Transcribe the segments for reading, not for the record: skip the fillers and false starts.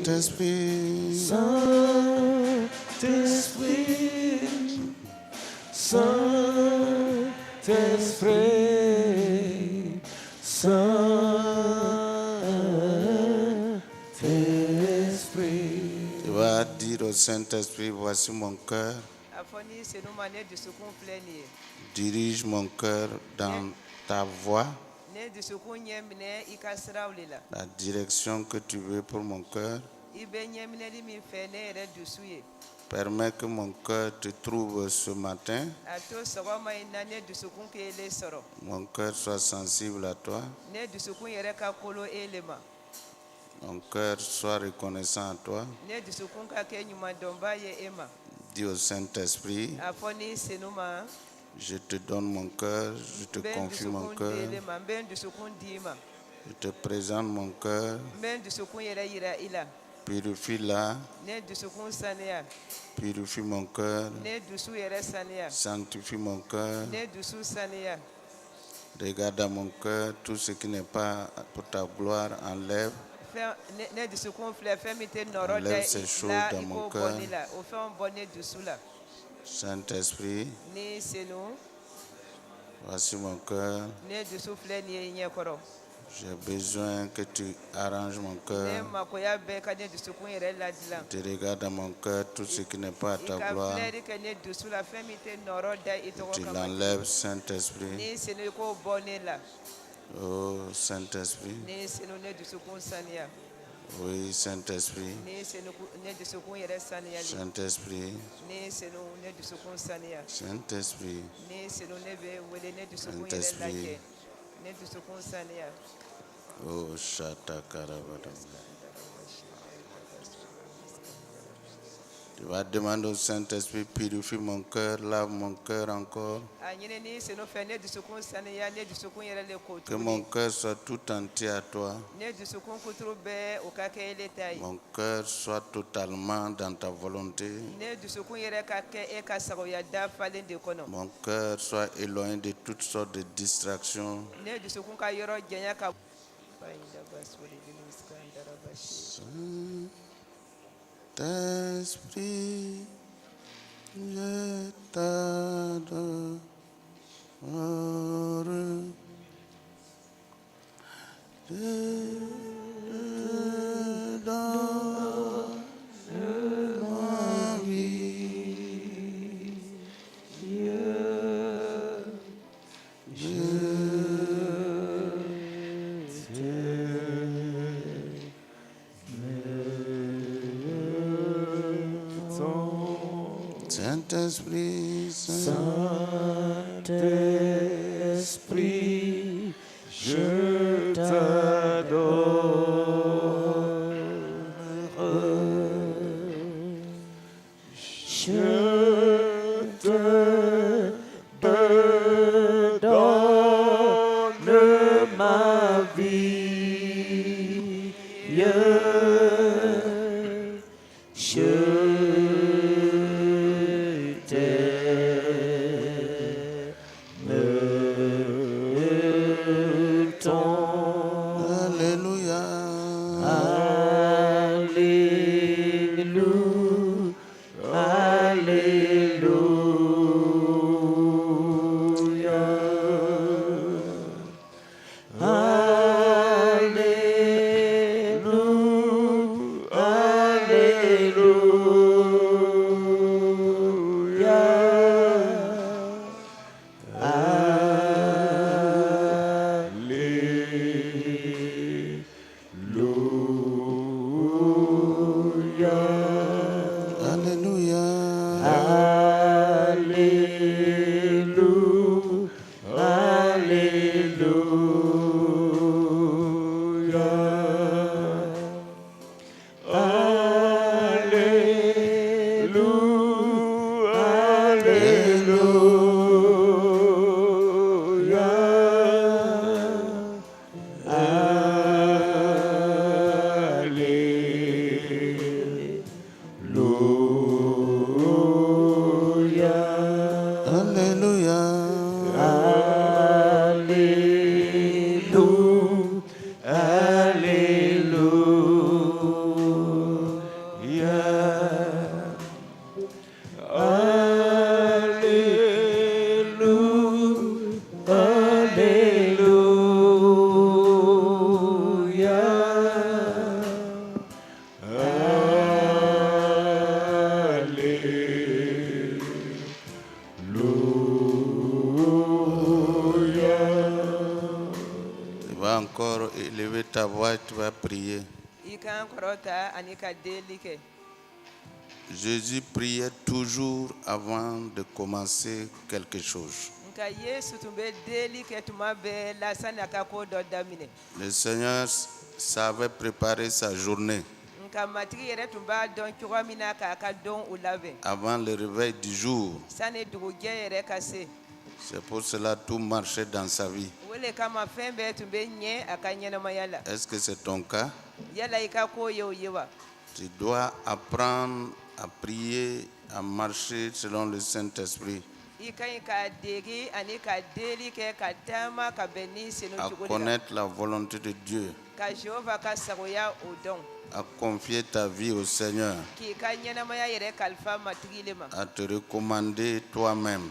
Saint-Esprit, Saint-Esprit, Saint-Esprit, Saint-Esprit. tu vas dire au Saint-Esprit, voici mon cœur, dirige mon cœur dans ta voie, la direction que tu veux pour mon cœur. Permets que mon cœur te trouve ce matin. Mon cœur soit sensible à toi. Mon cœur soit reconnaissant à toi. Dis au Saint-Esprit, je te donne mon cœur, je te confie mon cœur, je te présente mon cœur. Purifie-la, purifie mon cœur, sanctifie mon cœur. Regarde à mon cœur, tout ce qui n'est pas pour ta gloire, enlève. Enlève ces choses dans mon cœur. Saint-Esprit, voici mon cœur. J'ai besoin que tu arranges mon cœur. Tu regardes dans mon cœur tout ce qui n'est pas à ta gloire. Tu l'enlèves, Saint-Esprit. Oh, Saint-Esprit. Oui, Saint-Esprit. Saint-Esprit. Saint-Esprit. Saint-Esprit. Oh, Shata Karabada. Tu vas demander au Saint-Esprit, purifie mon cœur, lave mon cœur encore. Que mon cœur soit tout entier à toi. Mon cœur soit totalement dans ta volonté. Mon cœur soit éloigné de toutes sortes de distractions. Saint-Esprit, je t'adore. Je te donne ma vie. Saint-Esprit, Saint-Esprit, je t'adore. Je te donne ma vie. encore élever ta voix et tu vas prier. Jésus priait toujours avant de commencer quelque chose. Le Seigneur savait préparer sa journée avant le réveil du jour. C'est pour cela que tout marchait dans sa vie. Est-ce que c'est ton cas? Tu dois apprendre à prier, à marcher selon le Saint-Esprit, à connaître la volonté de Dieu, à confier ta vie au Seigneur, à te recommander toi-même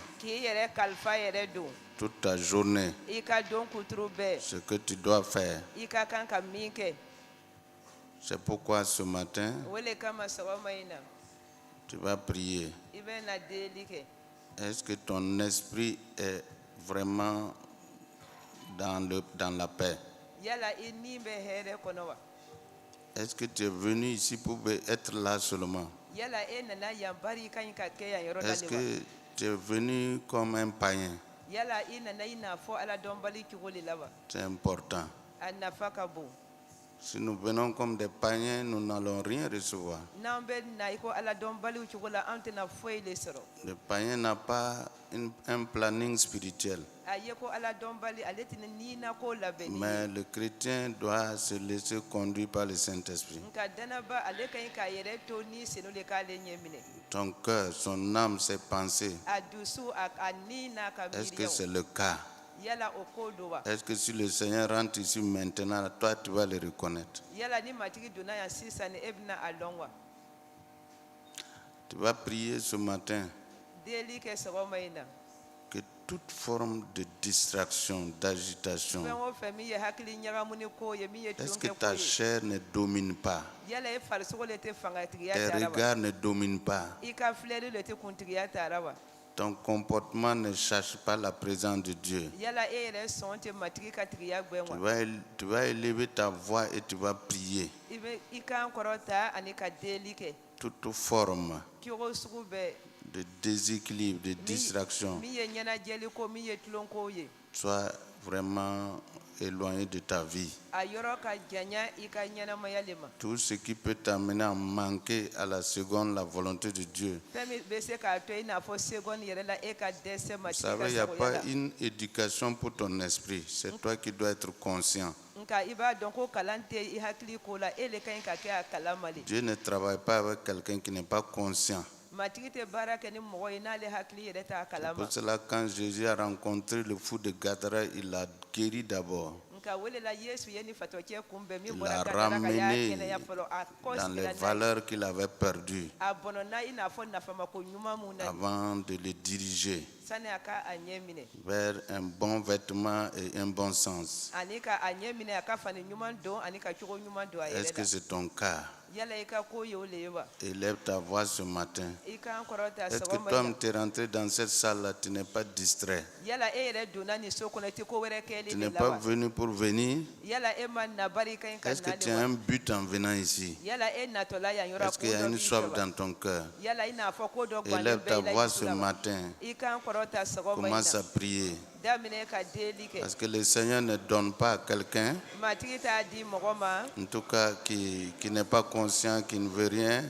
toute ta journée, ce que tu dois faire. C'est pourquoi ce matin, tu vas prier. Est-ce que ton esprit est vraiment dans la paix? Est-ce que tu es venu ici pour être là seulement? Est-ce que tu es venu comme un païen? C'est important. Si nous venons comme des païens, nous n'allons rien recevoir. Le païen n'a pas un planning spirituel. Mais le chrétien doit se laisser conduire par le Saint-Esprit. Ton cœur, son âme, ses pensées. Est-ce que c'est le cas? Est-ce que si le Seigneur rentre ici maintenant, toi tu vas le reconnaître? Tu vas prier ce matin que toute forme de distraction, d'agitation, est-ce que ta chair ne domine pas? Tes regards ne dominent pas? Ton comportement ne cherche pas la présence de Dieu. Tu vas élever ta voix et tu vas prier. Toute forme de déséquilibre, de distraction, sois vraiment éloigné de ta vie. Tout ce qui peut t'amener à manquer à la seconde la volonté de Dieu. Vous savez, il n'y a pas une éducation pour ton esprit. C'est toi qui dois être conscient. Dieu ne travaille pas avec quelqu'un qui n'est pas conscient. C'est pour cela quand Jésus a rencontré le fou de Gadara, il l'a guéri d'abord. Il l'a ramené dans les valeurs qu'il avait perdues avant de le diriger vers un bon vêtement et un bon sens. Est-ce que c'est ton cas? Élève ta voix ce matin. Est-ce que toi, tu es rentré dans cette salle-là, tu n'es pas distrait? Tu n'es pas venu pour venir? Est-ce que tu as un but en venant ici? Est-ce qu'il y a une soif dans ton cœur? Élève ta voix ce matin. Commence à prier. Parce que le Seigneur ne donne pas à quelqu'un, en tout cas qui n'est pas conscient, qui ne veut rien,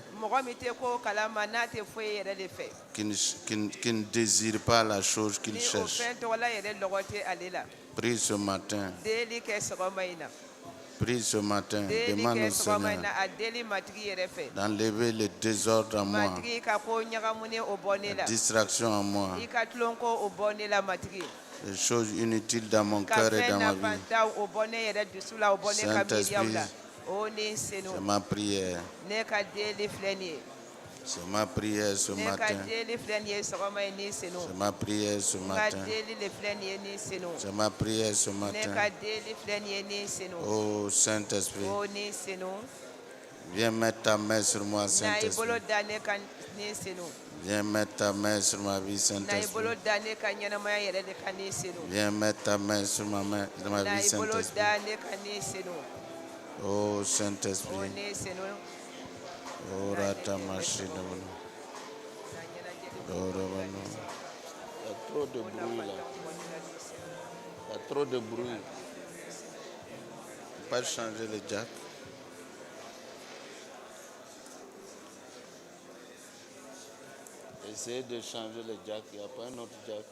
qui ne désire pas la chose qu'il cherche. Prie ce matin. Prie ce matin, demande au Seigneur d'enlever le désordre en moi, la distraction en moi, les choses inutiles dans mon cœur et dans ma vie. Saint-Esprit, c'est ma prière. C'est ma prière ce matin. C'est ma prière ce matin. C'est ma prière ce matin. Oh Saint-Esprit, viens mettre ta main sur moi, Saint-Esprit. Viens mettre ta main sur ma vie, Saint-Esprit. Viens mettre ta main sur ma vie, Saint-Esprit. Oh, Saint-Esprit. Oh, Ratamashi. Il y a trop de bruit là. Il y a trop de bruit. Pas changer le jack. Essayez de changer le jack. Il n'y a pas un autre jack.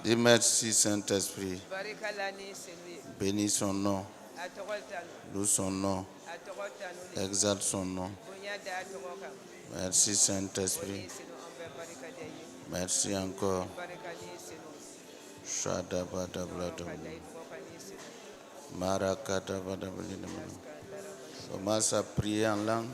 Dis merci Saint-Esprit. Bénis son nom. Loue son nom. Exalte son nom. Merci Saint-Esprit. Merci encore. Commence à prier en langue.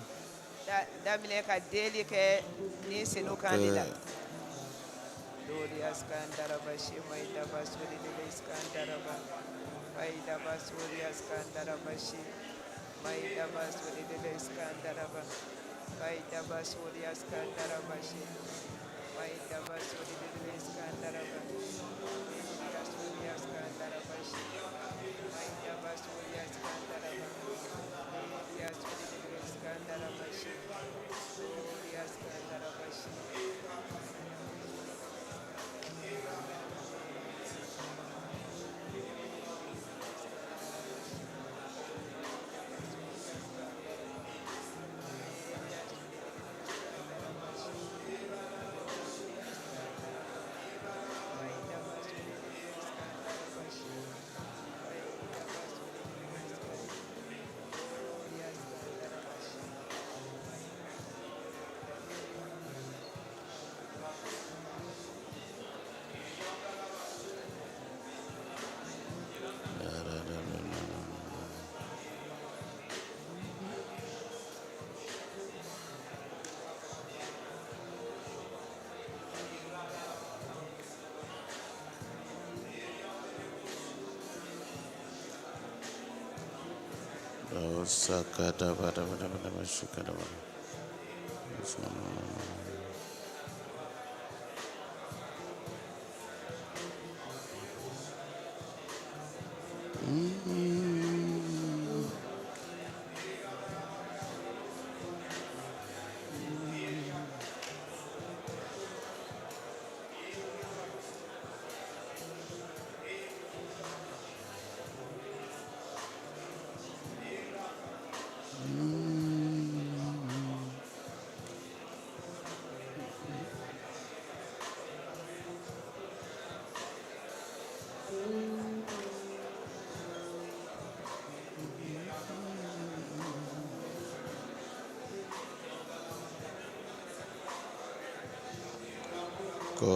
Sakata bada bada bada bashikada bada.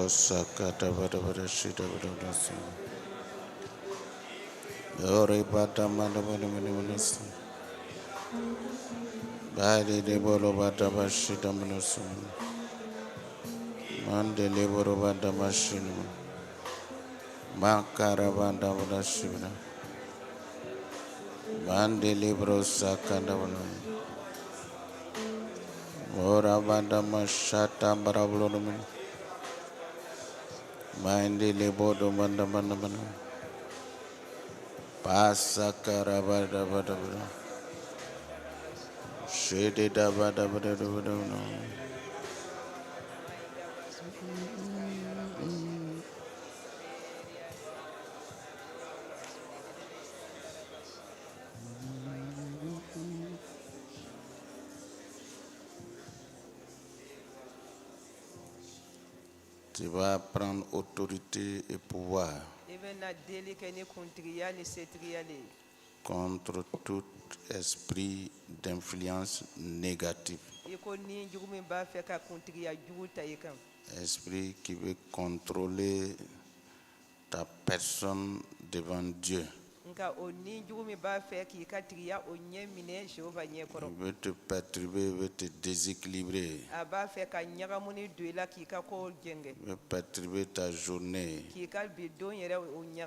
Sakata bada bada shita bada bada si. Ore bata bada bada bada bada si. Badi de bolo bata bashita bada si. Mande le bolo bata bashita. Makara bada bada shita. Mande le bro sakata bada. Ora bada mashata bada bada bada. Mande le bolo bada bada bada. Pasakara bada bada bada. Shede da bada bada bada bada. Tu vas prendre autorité et pouvoir contre tout esprit d'influence négative. Esprit qui veut contrôler ta personne devant Dieu. veut te perturber, veut te déséquilibrer, veut perturber ta journée,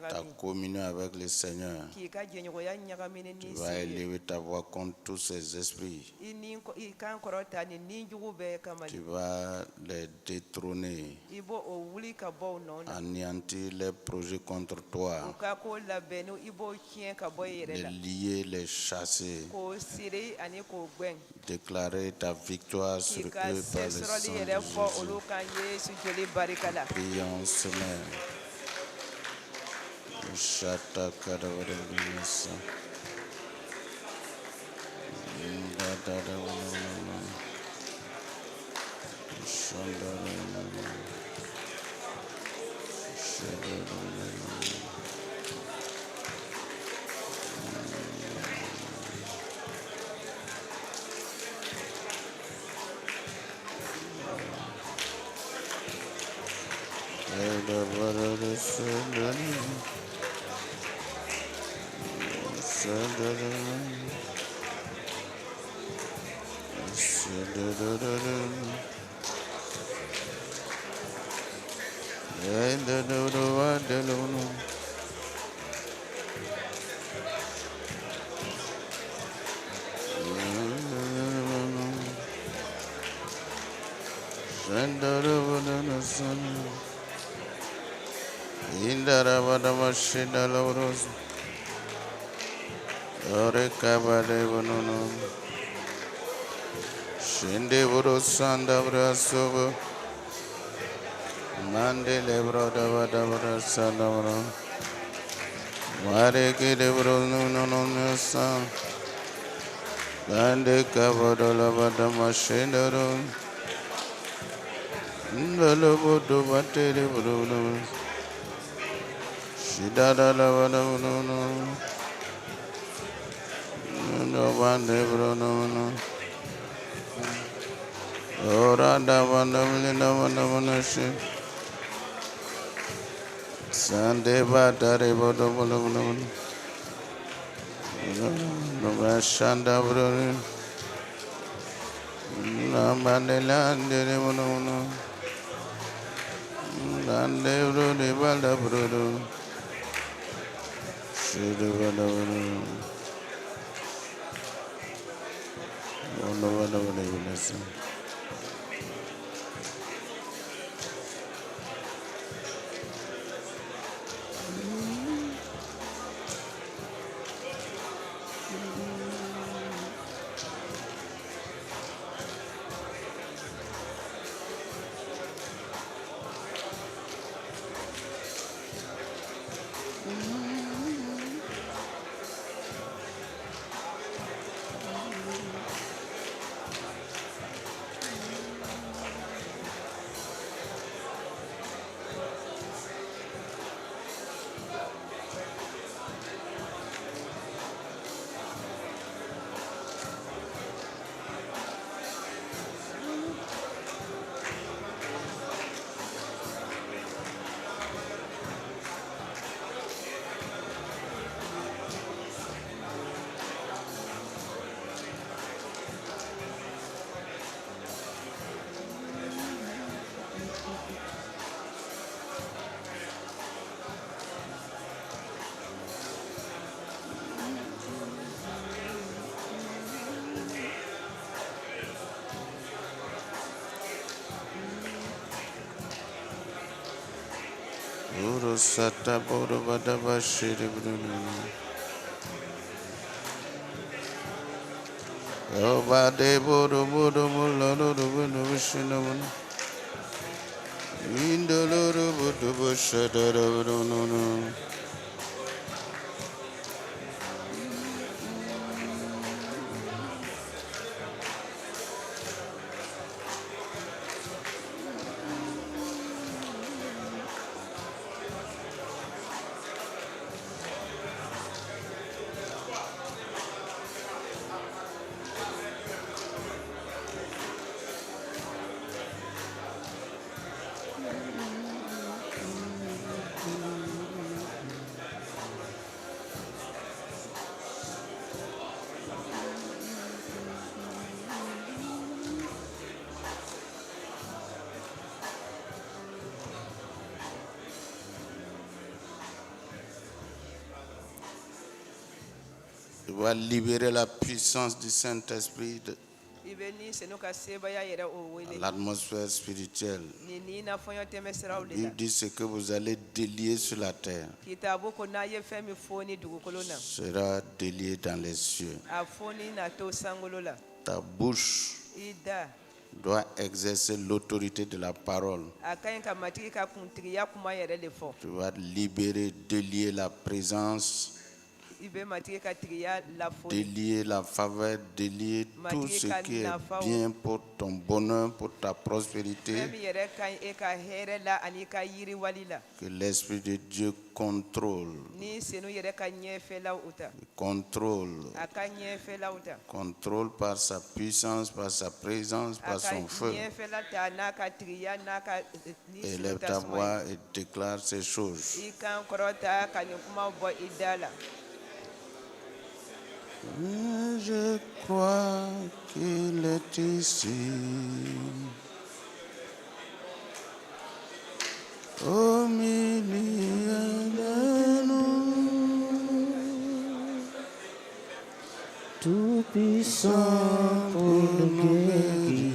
ta communion avec le Seigneur, tu vas élever ta voix contre tous ces esprits. Tu vas les détrôner, anéantir les projets contre toi, les lier, les chasser, déclarer ta victoire sur eux par le sang de Jésus. Prions, Seigneur. Shata Kadavarabisa. Shinde Buru Sanda Brasubu Mandele Broda Vadavara Sadavara Mareki de Buru no San Lande Kavadola Vadama Shindaru Ndalabudu Bateri Buru Shidada Lavadavano no Bande Bruno Ora Davana Vanamanashi Sande Batari Bodobono Shanda Bruni Namandeland Demono Lande Bruni Valda Bruno Shidavana One Uru Sata Bodo Badaba Shiri Bruno Obade Bodo Bodo Mulano Bruno Vishinavan Indoloro Bodo Bushadara Bruno Tu vas libérer la puissance du Saint-Esprit de l'atmosphère spirituelle. La Bible dit ce que vous allez délier sur la terre sera délié dans les cieux. Ta bouche doit exercer l'autorité de la parole. Tu vas libérer, délier la présence, délier la faveur, délier tout ce qui est bien pour ton bonheur, pour ta prospérité. Que l'Esprit de Dieu contrôle. Contrôle par sa puissance, par sa présence, par son feu. Élève ta voix et déclare ces choses. Je crois qu'il est ici, au milieu de nous, tout puissant pour nous guérir,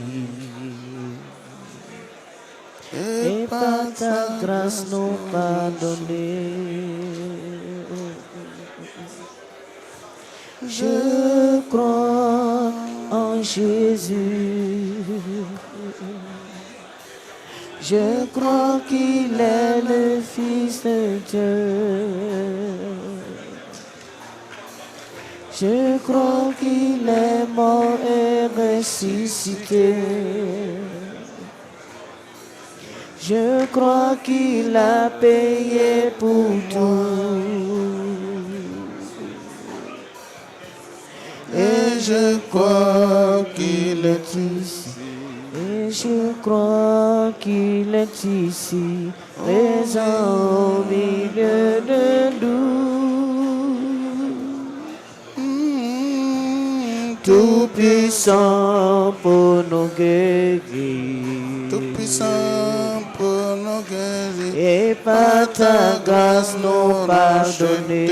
et par ta grâce nous pardonner. Je crois en Jésus. Je crois qu'il est le Fils de Dieu. Je crois qu'il est mort et ressuscité. Je crois qu'il a payé pour tout. Et je crois qu'il est ici. Et je crois qu'il est ici, présent au milieu de nous. Tout puissant pour nous guérir. Tout puissant pour nous guérir. Et par ta grâce nous pardonner.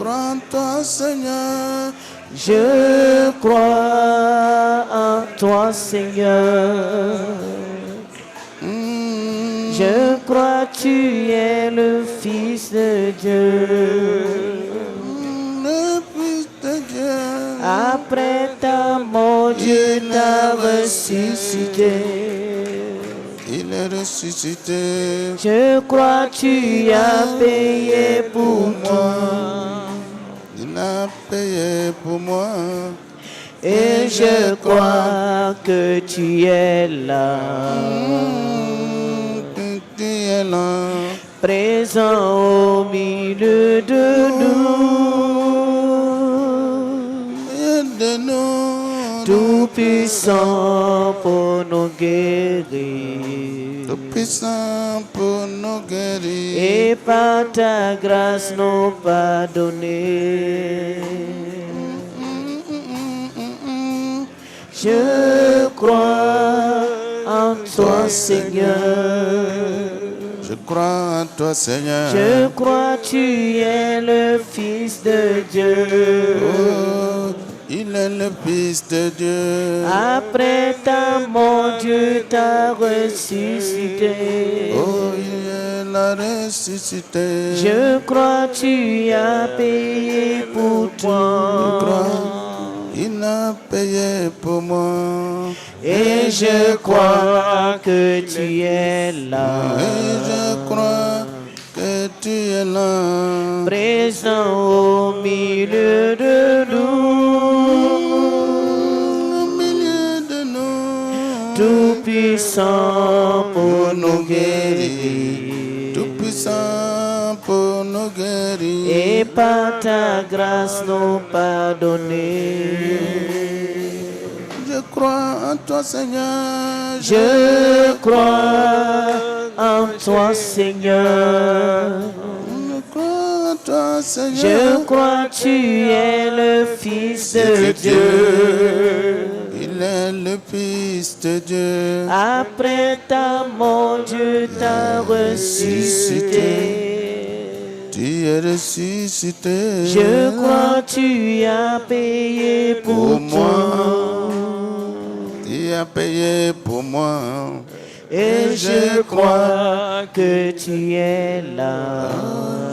En toi, Seigneur. Je crois en toi, Seigneur. Je crois que tu es le Fils de Dieu. Le Fils de Dieu. Après ta mort, Dieu t'a ressuscité. Il est ressuscité. Je crois que tu as payé pour moi. Il a payé pour moi. Et je crois que tu es là. Tu es là. Présent au milieu de nous. Tout puissant pour nous guérir. Tout puissant pour nous guérir. Et par ta grâce nous pardonner. Je crois en toi, Seigneur. Je crois en toi, Seigneur. Je crois que tu es le Fils de Dieu. Oh, il est le Fils de Dieu. Après ta mort, Dieu t'a ressuscité. Oh, il l'a ressuscité. Je crois que tu as payé pour toi. Il a payé pour moi. Et je crois que tu es là. Et je crois que tu es là. Présent au milieu de nous. Au milieu de nous. Tout puissant pour nous guérir. Tout puissant pour nous guérir. Et par ta grâce nous pardonner. Je crois en toi, Seigneur. Je crois en toi, Seigneur. Je crois en toi, Seigneur. Je crois que tu es le Fils de Dieu. Il est le Fils de Dieu. Après ta mort, Dieu t'a ressuscité. Tu es ressuscité. Je crois tu as payé pour moi. Tu as payé pour moi. Et je crois que tu es là.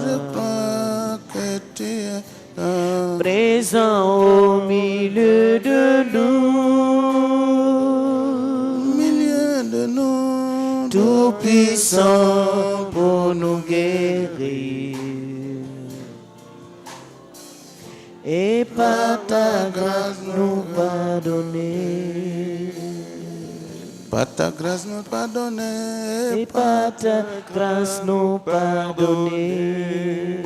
Je crois que tu es là. Présent au milieu de nous. Tout puissant pour nous guérir. Et par ta grâce nous pardonner. Par ta grâce nous pardonner. Et par ta grâce nous pardonner.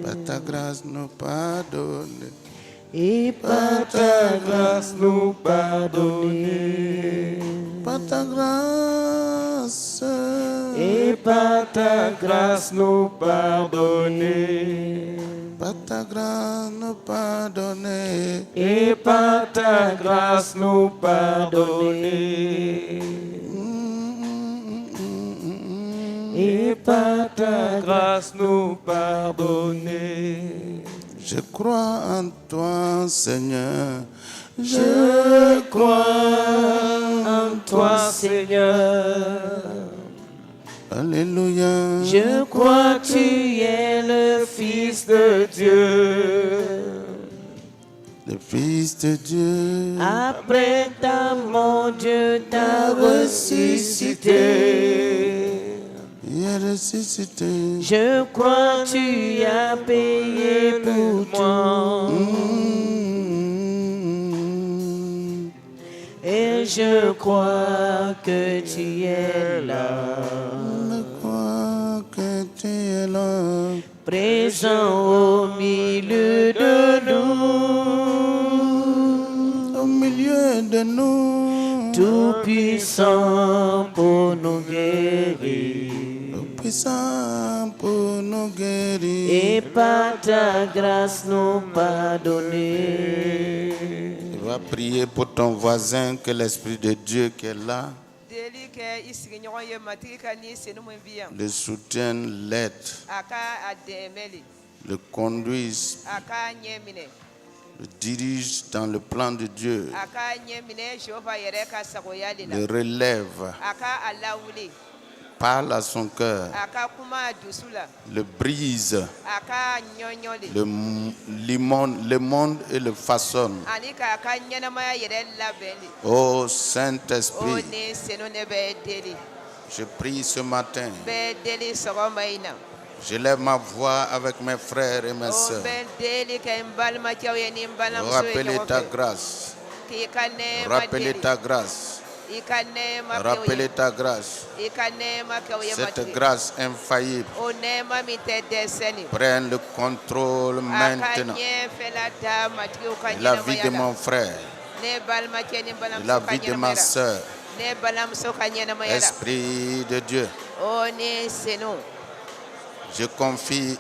Par ta grâce nous pardonner. Et par ta grâce nous pardonner. Par ta grâce. Et par ta grâce nous pardonner. Par ta grâce nous pardonner. Et par ta grâce nous pardonner. Et par ta grâce nous pardonner. Je crois en toi, Seigneur. Je crois en toi, Seigneur. Alléluia. Je crois que tu es le Fils de Dieu. Le Fils de Dieu. Après ta mort, Dieu t'a ressuscité. Il est ressuscité. Je crois que tu as payé pour moi. Et je crois que tu es là. Je crois que tu es là. Présent au milieu de nous. Au milieu de nous. Tout puissant pour nous guérir. Tout puissant pour nous guérir. Et par ta grâce nous pardonner. Tu vas prier pour ton voisin, que l'Esprit de Dieu qui est là le soutienne, l'aide, le conduise, le dirige dans le plan de Dieu, le relève, parle à son cœur, le brise, le monde et le façonne. Ô Saint-Esprit, je prie ce matin. Je lève ma voix avec mes frères et mes sœurs. Rappelez ta grâce. Rappelez ta grâce. Rappelez ta grâce. Cette grâce infaillible. Prenne le contrôle maintenant. La vie de mon frère. La vie de ma sœur. Esprit de Dieu. Je confie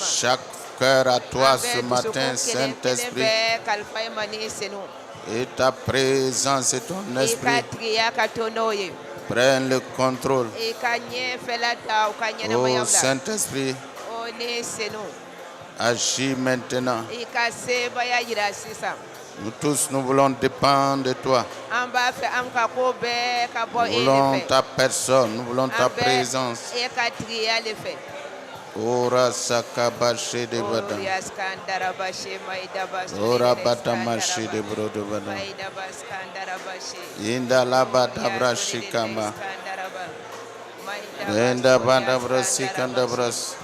chaque cœur à toi ce matin, Saint-Esprit. Et ta présence et ton esprit prennent le contrôle. Oh Saint-Esprit, agis maintenant. Nous tous, nous voulons dépendre de toi. Nous voulons ta personne, nous voulons ta présence. Ora sakabashi de bada. Ora bata mashi de brodo bada. Inda la bata brashikama. Inda bada brasikanda bras.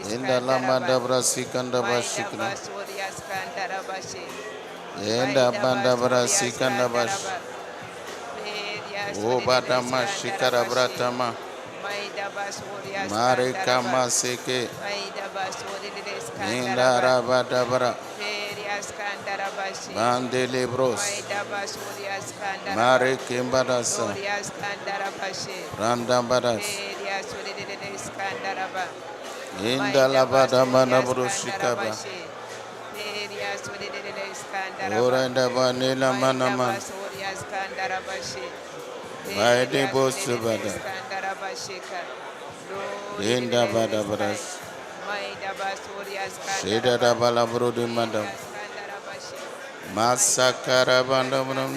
Inda la bada brasikanda brashikna. Inda bada brasikanda bash. O bata mashikara bratama. Mare kama seke. Indara badabra. Bandele bros. Mare kimbadasa. Randambadas. Indala badamana broshikaba. Oranda banela manaman. Baide bosubada. Linda Badabras. Sheda da Balabro de Madam. Massacra Bandabram.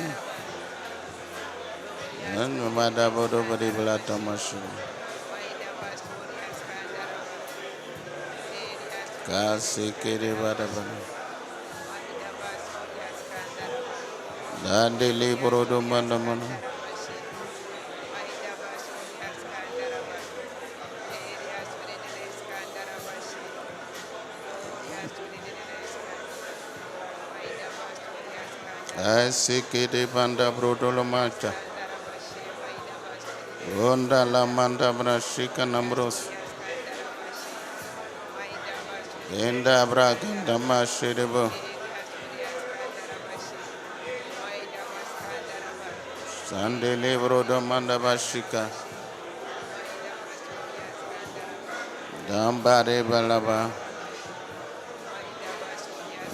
And Madabodo Badibulata Machine. Kasikiri Badabana. Dandi Libro de Mandamana. Asikiri Banda Brodolomata. Onda la Manda Brashika Nambros. Enda Braganda Mashiribo. Sande Libro de Mandabashika. Dambare Balaba.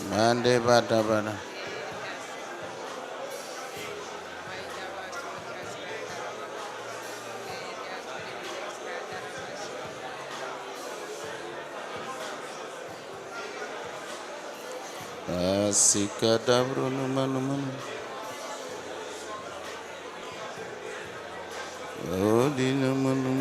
Mande Badabana. Asika Dabro Manu. Odina Manu.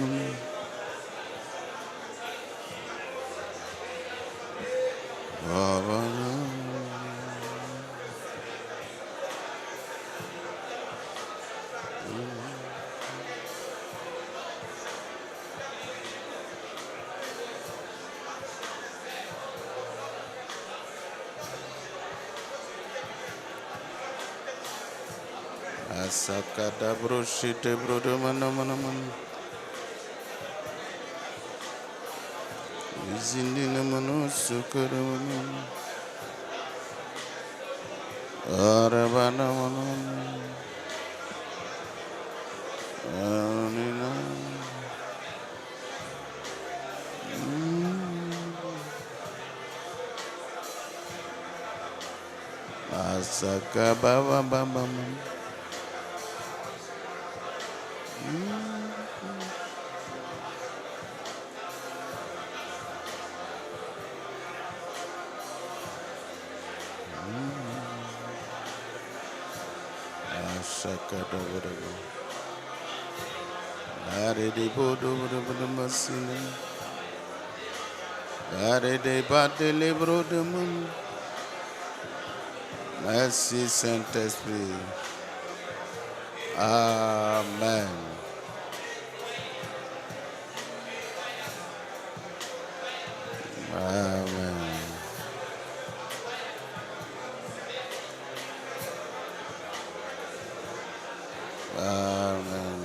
Asaka Dabro Shite Brodo Manu. Zindina Manu Sukarama. Arabana Manu. Anina. Asaka Baba. Asaka Dabro. Are de Bodo Masina. Are de Bate Libro de Mun. Merci Saint-Esprit. Amen. Amen. Amen.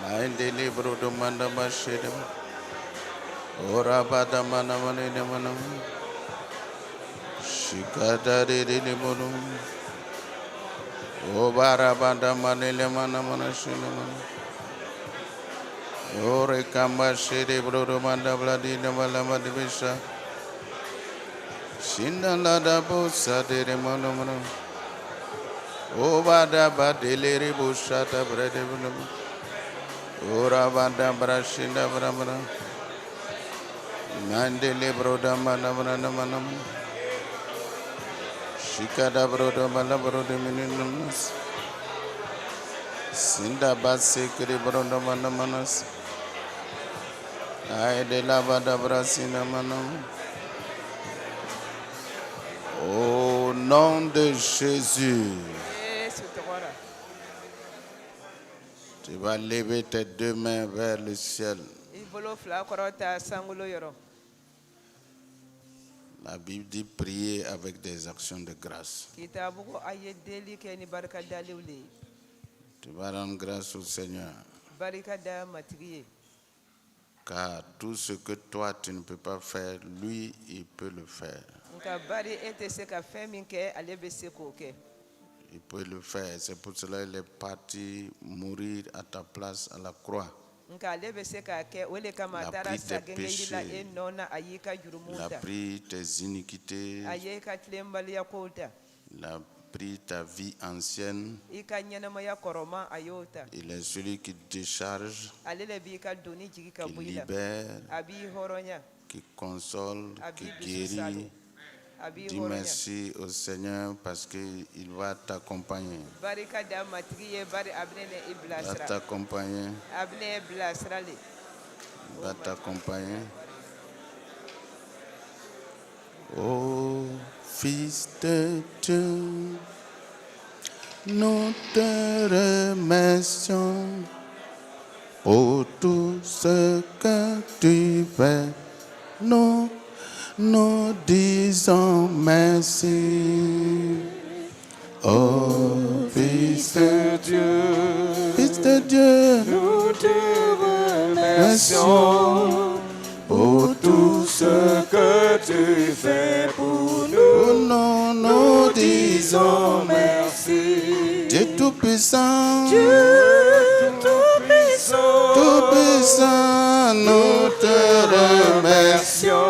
Mindele brodo manda mashede. Ora bada mana mane mana. Shikada de mono. O bara bada manele mana shine mana. Ore kamba shede brodo manda bladina mala madvisha. Shinda lada bosa de mono. O bada badele rebushata brede mono. Ora bada brashinda bramana. Mandele broda mana. Shikada broda mana broda minimus. Sinda basekri broda mana manas. Ay de la bada brasina manam. Au nom de Jésus. Tu vas lever tes deux mains vers le ciel. La Bible dit prier avec des actions de grâce. Tu vas rendre grâce au Seigneur. Car tout ce que toi tu ne peux pas faire, lui, il peut le faire. Il peut le faire. C'est pour cela qu'il est parti mourir à ta place à la croix. Il a pris tes péchés. Il a pris tes iniquités. Il a pris ta vie ancienne. Il est celui qui décharge, qui libère, qui console, qui guérit. Dis merci au Seigneur parce qu'il va t'accompagner. Il va t'accompagner. Il va t'accompagner. Oh, Fils de Dieu, nous te remercions pour tout ce que tu fais. Nous disons merci. Oh, Fils de Dieu, nous te remercions pour tout ce que tu fais pour nous. Nous disons merci. Dieu Tout-Puissant, Tout-Puissant, nous te remercions.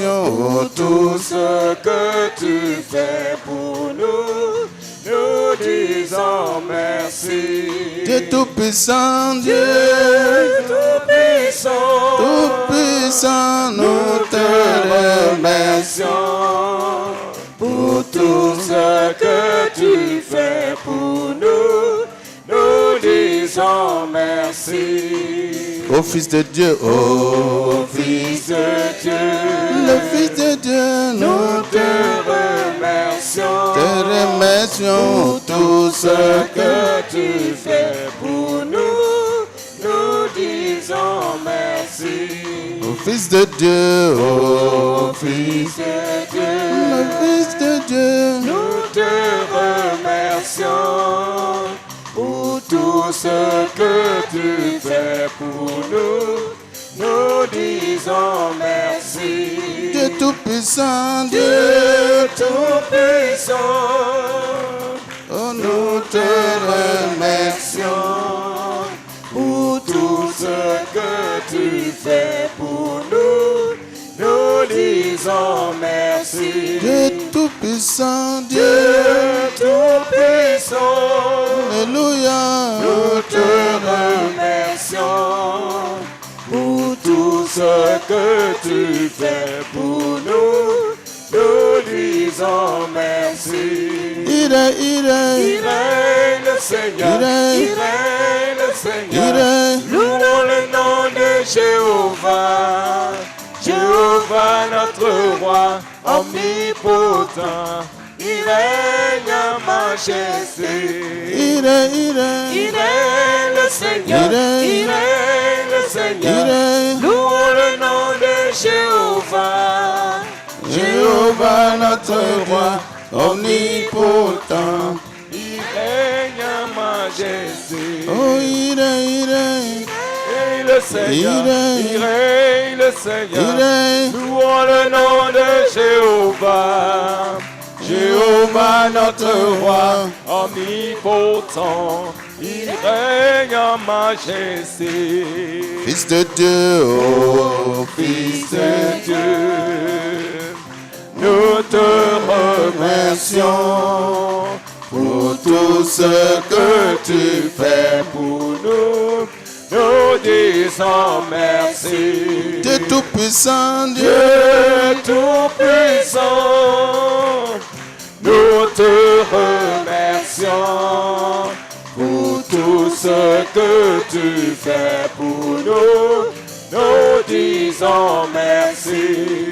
Pour tout ce que tu fais pour nous, nous disons merci. Dieu Tout-Puissant, Tout-Puissant, nous te remercions. Pour tout ce que tu fais pour nous, nous disons merci. Ô Fils de Dieu, ô Fils de Dieu, le Fils de Dieu, nous te remercions. Pour tout ce que tu fais pour nous, nous disons merci. Ô Fils de Dieu, ô Fils de Dieu, le Fils de Dieu, nous te remercions. Pour tout ce que tu fais pour nous, nous disons merci. Dieu Tout-Puissant, Dieu Tout-Puissant, oh, nous te remercions. Pour tout ce que tu fais pour nous, nous disons merci. Dieu Tout-Puissant, Dieu Tout-Puissant, alléluia, nous te remercions. Pour tout ce que tu fais pour nous, nous disons merci. Il est le Seigneur, il est le Seigneur. Louons le nom de Jéhovah, Jéhovah notre roi omnipotent. Il règne en majesté. Il est le Seigneur, il est le Seigneur. Louons le nom de Jéhovah, Jéhovah notre roi omnipotent. Il règne en majesté. Oh, il est le Seigneur, il est le Seigneur. Louons le nom de Jéhovah, Jéhovah notre roi omnipotent. Il règne en majesté. Fils de Dieu, oh Fils de Dieu, nous te remercions pour tout ce que tu fais pour nous. Nous disons merci. Dieu Tout-Puissant, Dieu Tout-Puissant, nous te remercions pour tout ce que tu fais pour nous. Nous disons merci.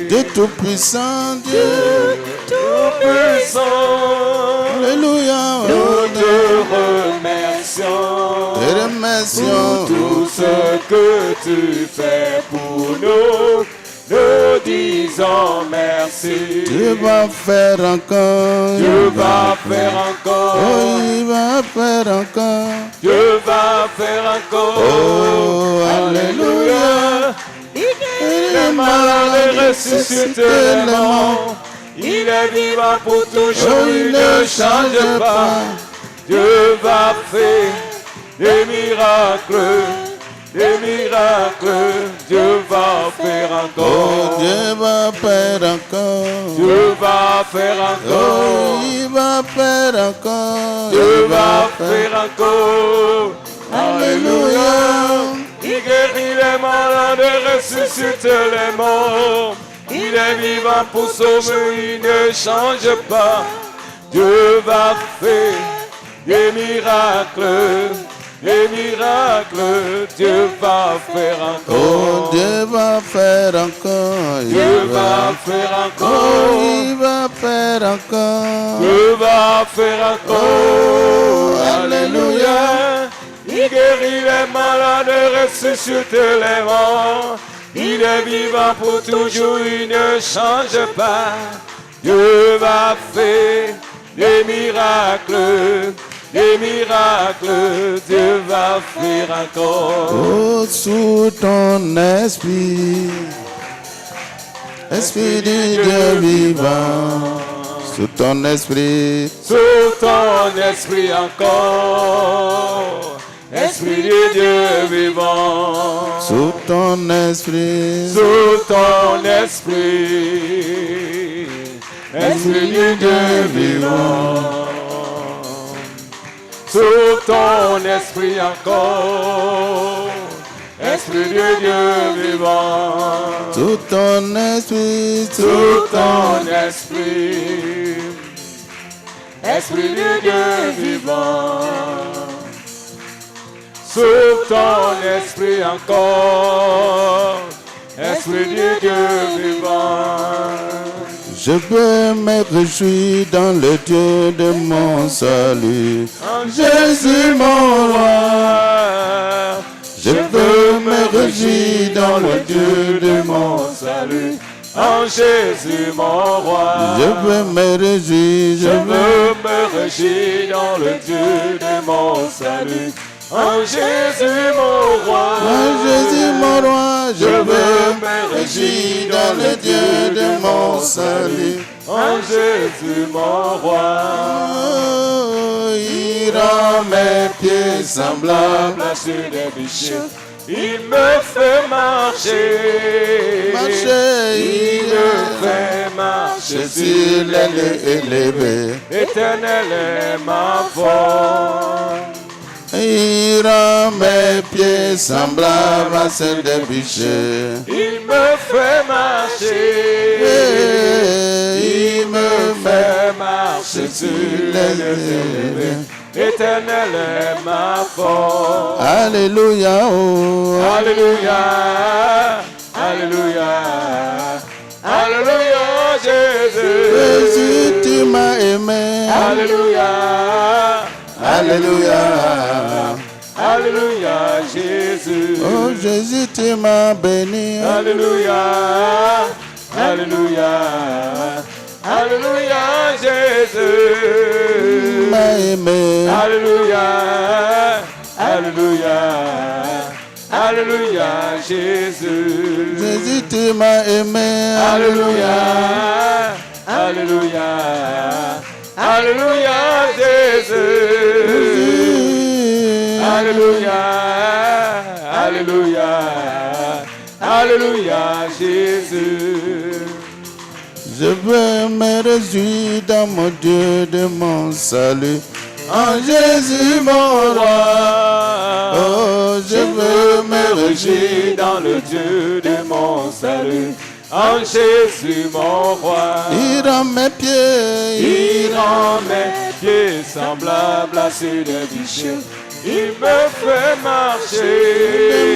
Dieu Tout-Puissant, Dieu Tout-Puissant, alléluia, nous te remercions. Pour tout ce que tu fais pour nous, nous disons merci. Dieu va faire encore. Dieu va faire encore. Oh, il va faire encore. Dieu va faire encore. Oh, alléluia. les malades, ressuscite les morts. Il est vivant pour toujours, il ne change pas. Dieu va faire des miracles, Dieu va faire encore. Dieu va faire encore. Dieu va faire encore. Il va faire encore. Dieu va faire encore. Alléluia. Il guérit les malades, ressuscite les morts. Il est vivant pour sauver, il ne change pas. Dieu va faire des miracles, Dieu va faire encore. Oh, Dieu va faire encore. Dieu va faire encore. Il va faire encore. Dieu va faire encore. Alléluia. Il guérit les malades, ressuscite les morts. Il est vivant pour toujours, il ne change pas. Dieu va faire des miracles, Dieu va faire encore. Oh, sous ton esprit, Esprit du Dieu vivant, sous ton esprit, encore. Esprit du Dieu vivant, sous ton esprit, Esprit du Dieu vivant, sous ton esprit encore, Esprit du Dieu vivant, sous ton esprit, Esprit du Dieu vivant. Sous ton esprit encore, Esprit du Dieu vivant. Je peux me réjouir dans le Dieu de mon salut, En Jésus mon roi. je peux me réjouir dans le Dieu de mon salut. En Jésus mon roi. Je veux me réjouir, Je veux me réjouir dans le Dieu de mon salut. En Jésus mon roi, en Jésus mon roi, je veux me réjouir dans le Dieu de mon salut. En Jésus mon roi, il rend mes pieds semblables à ceux des bicheux. Il me fait marcher, il me fait marcher sur les lieux élevés. Éternel est ma force. Il rend mes pieds semblables à ceux des bicheux. Il me fait marcher, Il me fait marcher sur les lieux élevés. Éternel est ma force. Alléluia, oh. Alléluia, Alléluia, Alléluia, Jésus. Jésus, tu m'as aimé. Alléluia, Alléluia. Alléluia, Jésus. Oh Jésus, tu m'as béni. Alléluia, Alléluia, Alléluia, Jésus. M'a aimé. Alléluia, Alléluia, Alléluia, Jésus. Jésus, tu m'as aimé. Alléluia, Alléluia, Alléluia, Jésus. Alléluia, Alléluia, Alléluia, Jésus. Je veux me réjouir dans mon Dieu de mon salut. En Jésus mon roi. Oh, je veux me réjouir dans le Dieu de mon salut. En Jésus mon roi. Il rend mes pieds. Il rend mes pieds semblables à ceux des bicheux. Il me fait marcher,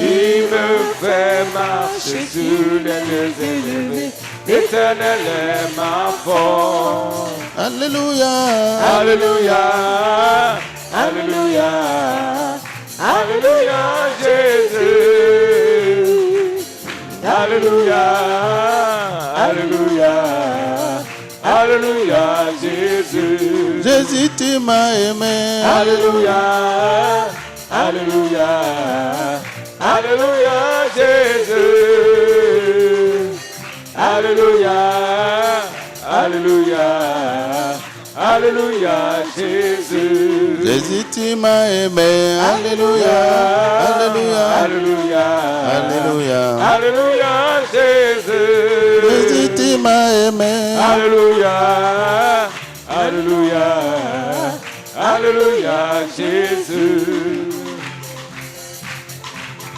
il me fait marcher sur les lieux élevés. Éternel est ma force. Alléluia. Alléluia, Alléluia, Alléluia, Jésus. Alléluia, Alléluia, Alléluia, Jésus. Jésus, tu m'as aimé. Alléluia, Alléluia, Alléluia, Jésus. Alléluia, Jésus. Jésus, tu m'as aimé. Alléluia. Alléluia. Alléluia. Alléluia. Alléluia, Jésus. Jésus, tu m'as aimé. Alléluia. Alléluia. Alléluia, Jésus.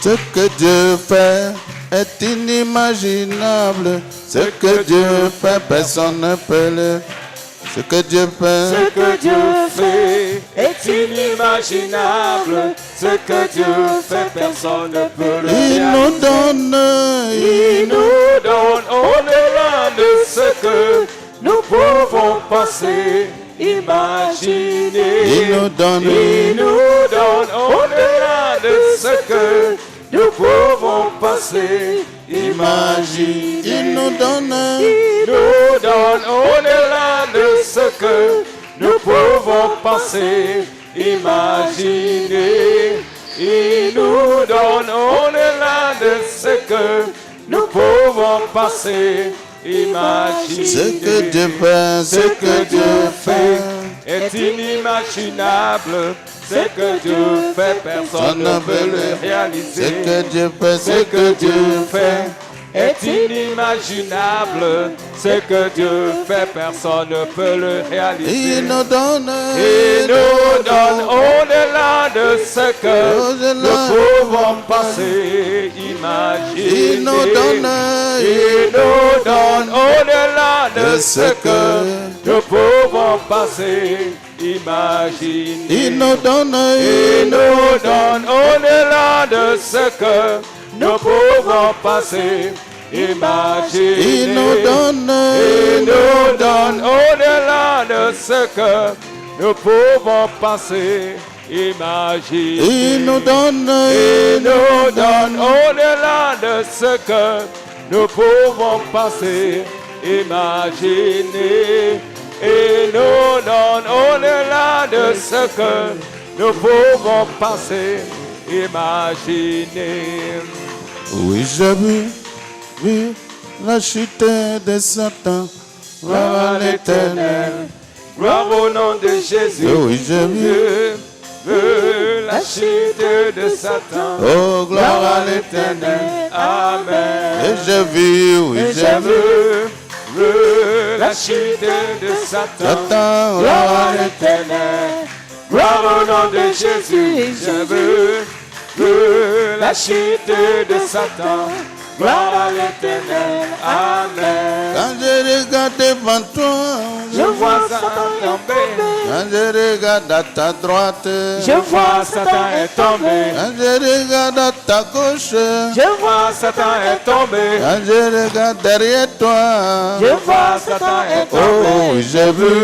Ce que Dieu fait est inimaginable. Ce que Dieu fait, personne ne peut le. Ce que Dieu fait. Ce que Dieu fait est inimaginable. Ce que Dieu fait, personne ne peut le Il nous donne. Il nous donne au-delà de ce que nous pouvons penser, imaginer. Il nous donne. Il nous donne au-delà de ce que nous pouvons penser, imaginer. Il nous donne. Il nous donne au-delà de ce que nous pouvons penser, imaginer. Il nous donne au-delà de ce que nous pouvons penser, imaginer. Ce que Dieu fait, Ce que Dieu fait est inimaginable. Ce que Dieu fait, personne ne peut le réaliser. Ce que Dieu fait, Ce que Dieu fait est inimaginable. Ce que Dieu fait, personne ne peut le réaliser. il nous donne. Il nous donne au-delà de ce que nous pouvons penser, imaginer. Il nous donne. Il nous donne au-delà de ce que nous pouvons penser, imaginer. Il nous donne. Il nous donne au-delà de ce que nous pouvons penser, imaginer. Il nous donne. Il nous donne au-delà de ce que nous pouvons penser, imaginer. Il nous donne. Il nous donne au-delà de ce que nous pouvons penser, imaginer. Il nous donne au-delà de ce que nous pouvons penser, imaginer. Oui, j'ai vu la chute de Satan. Gloire à l'Éternel, gloire au nom de Jésus. Oui, j'ai vu. La chute de Satan. Oh, Gloire à l'Éternel, amen. Et j'ai vu, oui, Et j'ai vu. la chute de Satan. Satan, Gloire à l'Éternel, gloire au nom de Jésus. Je veux la chute de Satan. Gloire à l'Éternel, amen. quand je regarde devant toi, Je vois Satan tomber. quand je regarde à ta droite, Je vois Satan est tombé. quand je regarde à ta gauche, Je vois Satan est tombé. quand je regarde derrière toi, Je vois Satan est oh, tombé. oui, j'ai vu.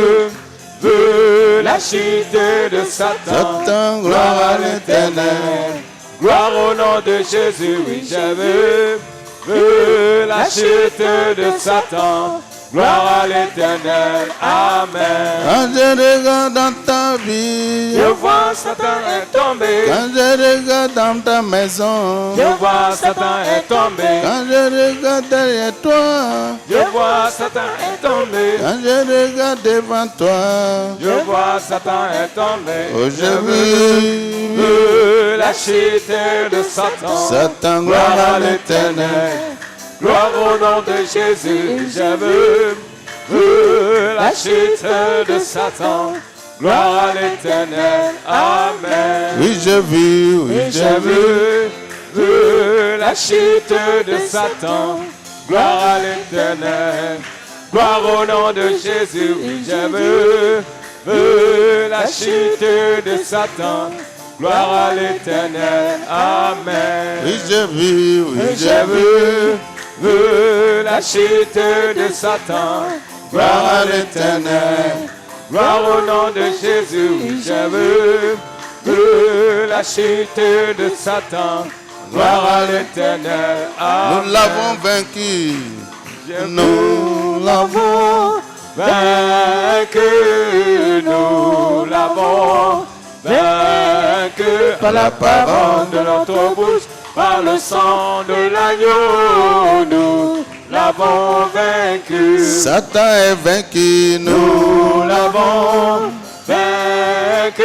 La chute de Satan. Satan, gloire à l'Éternel. Gloire au nom de Jésus, oui, je veux la chute de Satan. Gloire à l'Éternel, amen. Quand je regarde dans ta vie, Je vois Satan est tombé. quand je regarde dans ta maison, Je vois Satan est tombé. quand je regarde derrière toi, Je vois Satan est tombé. quand je regarde devant toi, Je vois Satan est tombé. oh, j'ai vu. La chute de Satan. Satan, gloire à l'Éternel. Gloire au nom de Jésus, je veux la chute de Satan. Gloire à l'Éternel, amen. Oui, j'ai vu, oui, Et j'ai je vu. veux la chute de Satan. Gloire à l'Éternel. Gloire au nom de Jésus, oui, je veux la chute de Satan. Gloire à l'Éternel, amen. Oui, j'ai vu, oui, Et j'ai je vu. veux la chute de Satan. Gloire à l'Éternel. Gloire au nom de Jésus, oui, je veux la chute de Satan. Gloire à l'Éternel, amen. Nous l'avons vaincu. Nous l'avons vaincu, nous l'avons vaincu par la parole de notre bouche, par le sang de l'agneau. Nous l'avons vaincu. Satan est vaincu, nous l'avons vaincu.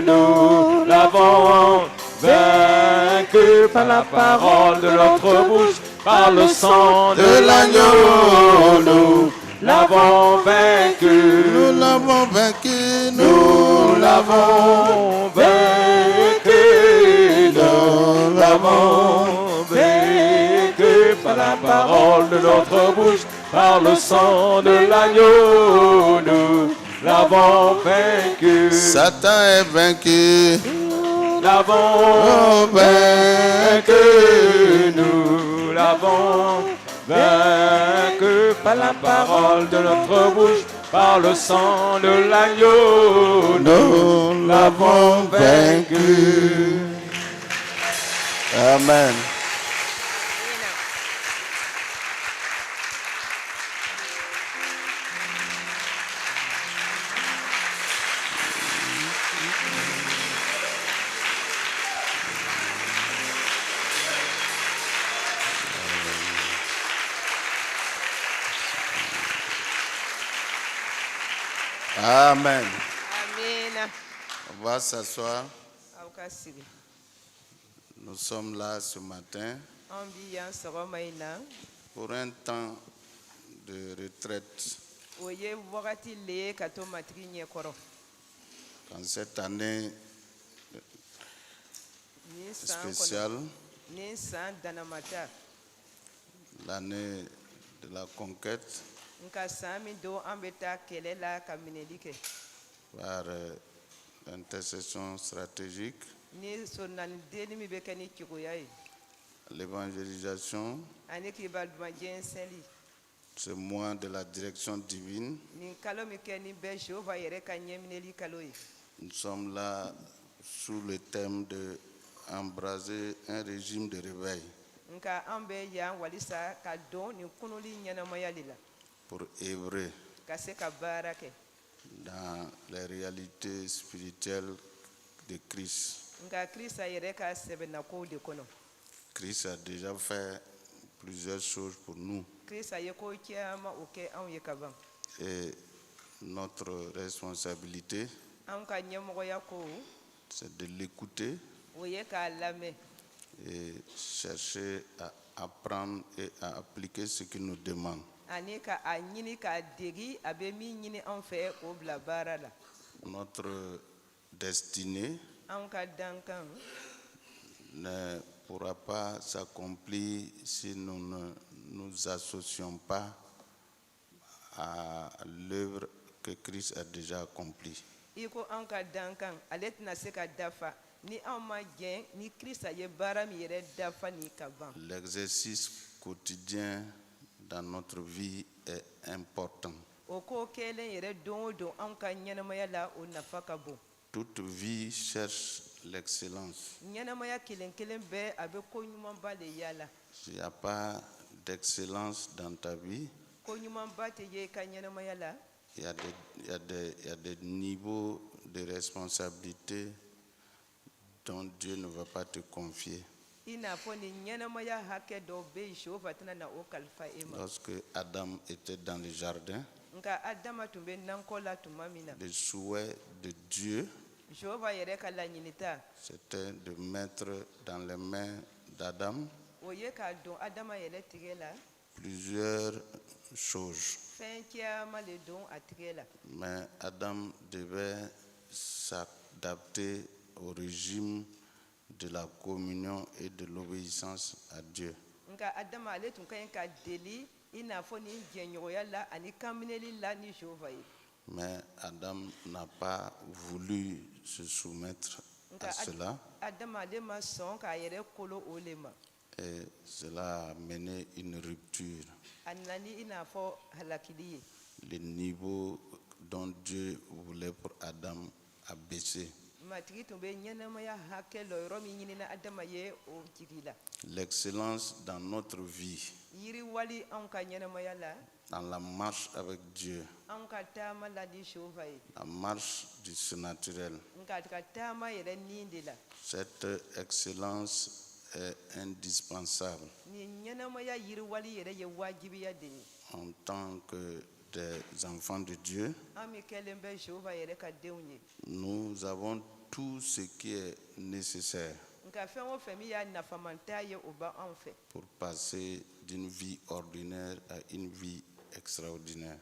Nous l'avons vaincu par la parole de notre bouche, par le sang de l'agneau. Nous l'avons vaincu. Nous l'avons vaincu. Nous l'avons vaincu. Nous l'avons vaincu par la parole de notre bouche, par le sang de l'agneau. Nous l'avons vaincu. Satan est vaincu. Nous l'avons vaincu. Nous l'avons vaincu par la parole de notre bouche, par le sang de l'agneau. Nous l'avons vaincu. Amen. Amen. Amen. On va s'asseoir. Nous sommes là ce matin pour un temps de retraite. Dans cette année spéciale, l'année de la conquête, par l'intercession stratégique, l'évangélisation, ce mois de la direction divine. Nous sommes là sous le thème de embraser un régime de réveil pour œuvrer dans les réalités spirituelles de Christ. Christ a déjà fait plusieurs choses pour nous. Et notre responsabilité, c'est de l'écouter et chercher à apprendre et à appliquer ce qu'il nous demande. Notre destinée ne pourra pas s'accomplir si nous ne nous associons pas à l'œuvre que Christ a déjà accomplie. L'exercice quotidien dans notre vie est important. Toute vie cherche l'excellence. S'il n'y a pas d'excellence dans ta vie, il y a des niveaux de responsabilité dont Dieu ne va pas te confier. Lorsque Adam était dans le jardin, le souhait de Dieu, c'était de mettre dans les mains d'Adam plusieurs choses. Mais Adam devait s'adapter au régime de la communion et de l'obéissance à Dieu. Mais Adam n'a pas voulu se soumettre à cela. Et cela a mené une rupture. Le niveau dont Dieu voulait pour Adam a baissé. L'excellence dans notre vie, dans la marche avec Dieu, la marche du surnaturel, cette excellence est indispensable en tant que des enfants de Dieu. Nous avons tout ce qui est nécessaire pour passer d'une vie ordinaire à une vie extraordinaire.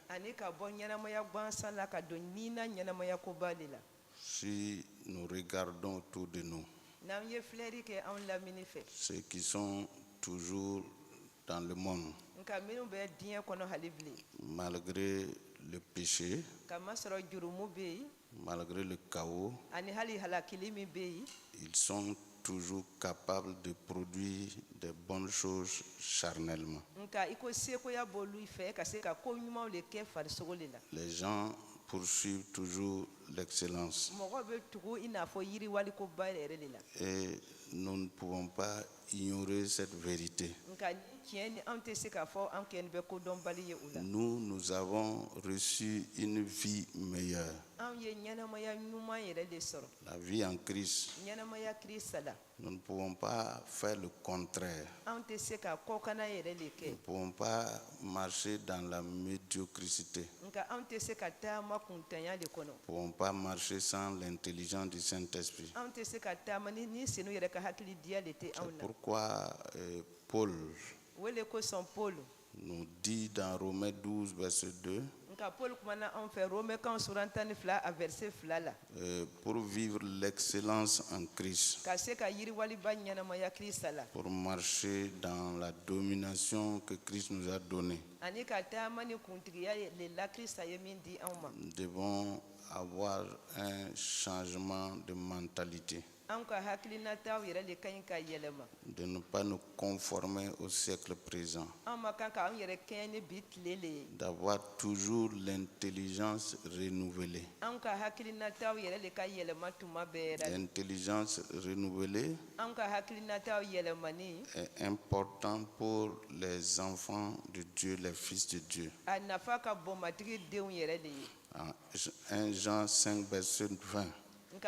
Si nous regardons autour de nous, ceux qui sont toujours dans le monde, malgré le péché, malgré le chaos, ils sont toujours capables de produire de bonnes choses charnellement. Les gens poursuivent toujours l'excellence. Et nous ne pouvons pas ignorer cette vérité. Nous avons reçu une vie meilleure. La vie en Christ. Nous ne pouvons pas faire le contraire. Nous ne pouvons pas marcher dans la médiocrité. Nous ne pouvons pas marcher sans l'intelligence du Saint-Esprit. C'est pourquoi Paul nous dit dans Romains 12, verset 2, pour vivre l'excellence en Christ, pour marcher dans la domination que Christ nous a donnée, nous devons avoir un changement de mentalité, de ne pas nous conformer au siècle présent, d'avoir toujours l'intelligence renouvelée. L'intelligence renouvelée est importante pour les enfants de Dieu, les fils de Dieu. 1 Jean 5, verset 20. Il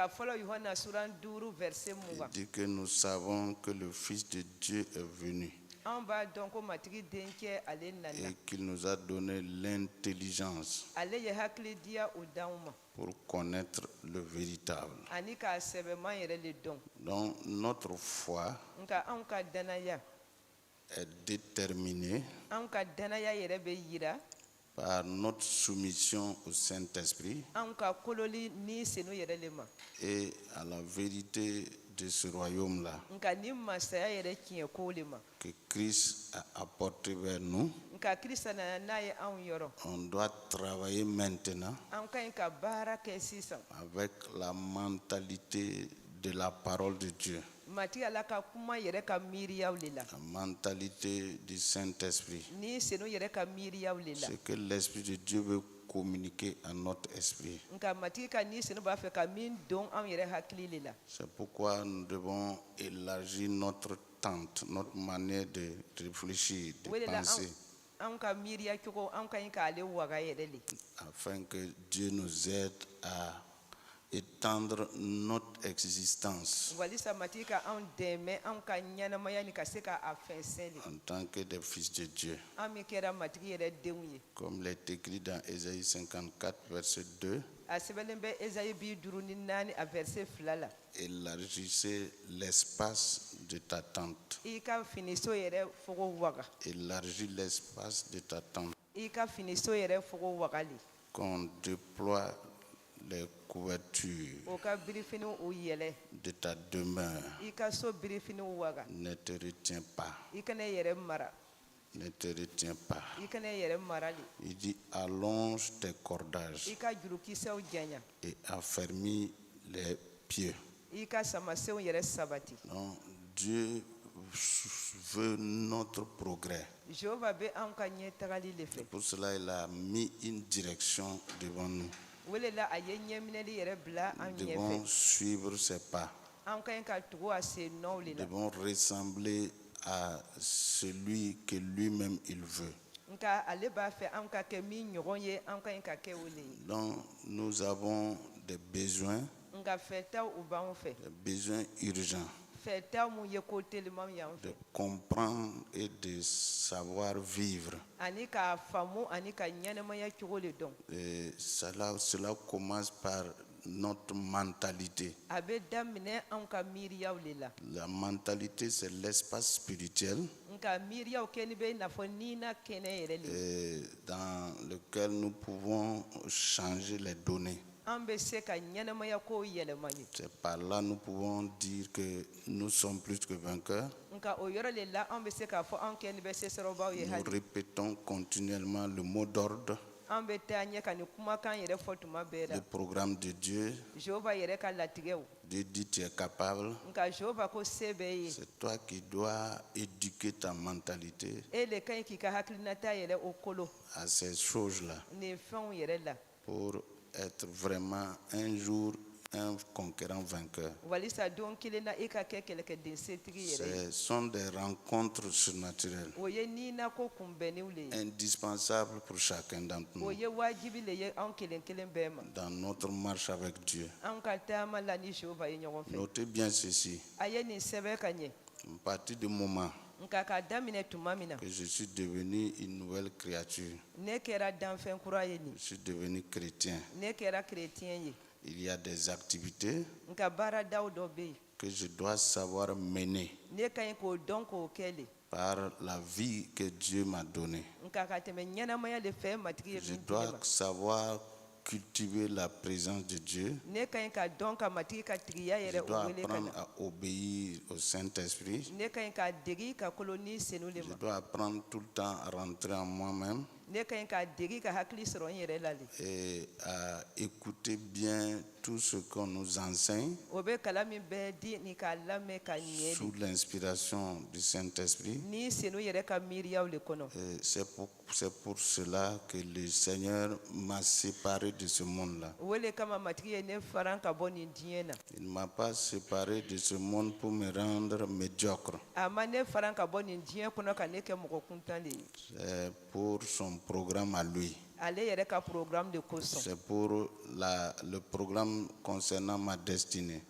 dit que nous savons que le Fils de Dieu est venu et qu'il nous a donné l'intelligence pour connaître le véritable. Donc notre foi est déterminée par notre soumission au Saint-Esprit et à la vérité de ce royaume-là que Christ a apporté vers nous. On doit travailler maintenant avec la mentalité de la parole de Dieu, la mentalité du Saint-Esprit, ce que l'Esprit de Dieu veut communiquer à notre esprit. C'est pourquoi nous devons élargir notre tente, notre manière de réfléchir, de penser, afin que Dieu nous aide à étendre notre existence en tant que des fils de Dieu. Comme l'est écrit dans Ésaïe 54, verset 2, élargissez l'espace de ta tente. Élargis l'espace de ta tente. Qu'on déploie les couvertures de ta demeure. Ne te retiens pas. Ne te retiens pas. Il dit allonge tes cordages et affermis les pieds. Donc, Dieu veut notre progrès. Pour cela, il a mis une direction devant nous. Nous devons suivre ses pas. Nous devons ressembler à celui que lui-même il veut. Donc nous avons des besoins urgents. de comprendre et de savoir vivre. Et cela commence par notre mentalité. La mentalité, c'est l'espace spirituel dans lequel nous pouvons changer les données. C'est par là nous pouvons dire que nous sommes plus que vainqueurs. Nous répétons continuellement le mot d'ordre, le programme de Dieu. Dieu dit tu es capable. C'est toi qui dois éduquer ta mentalité à ces choses-là pour être vraiment un jour un conquérant vainqueur. Ce sont des rencontres surnaturelles indispensables pour chacun d'entre nous dans notre marche avec Dieu. Notez bien ceci. À partir du moment que je suis devenu une nouvelle créature, je suis devenu chrétien, il y a des activités que je dois savoir mener par la vie que Dieu m'a donnée. Je dois savoir cultiver la présence de Dieu. Je dois apprendre à obéir au Saint-Esprit. Je dois apprendre tout le temps à rentrer en moi-même et à écouter bien tout ce qu'on nous enseigne sous l'inspiration du Saint-Esprit. C'est pour cela que le Seigneur m'a séparé de ce monde-là. Il ne m'a pas séparé de ce monde pour me rendre médiocre. C'est pour son programme à lui. C'est pour le programme concernant ma destinée.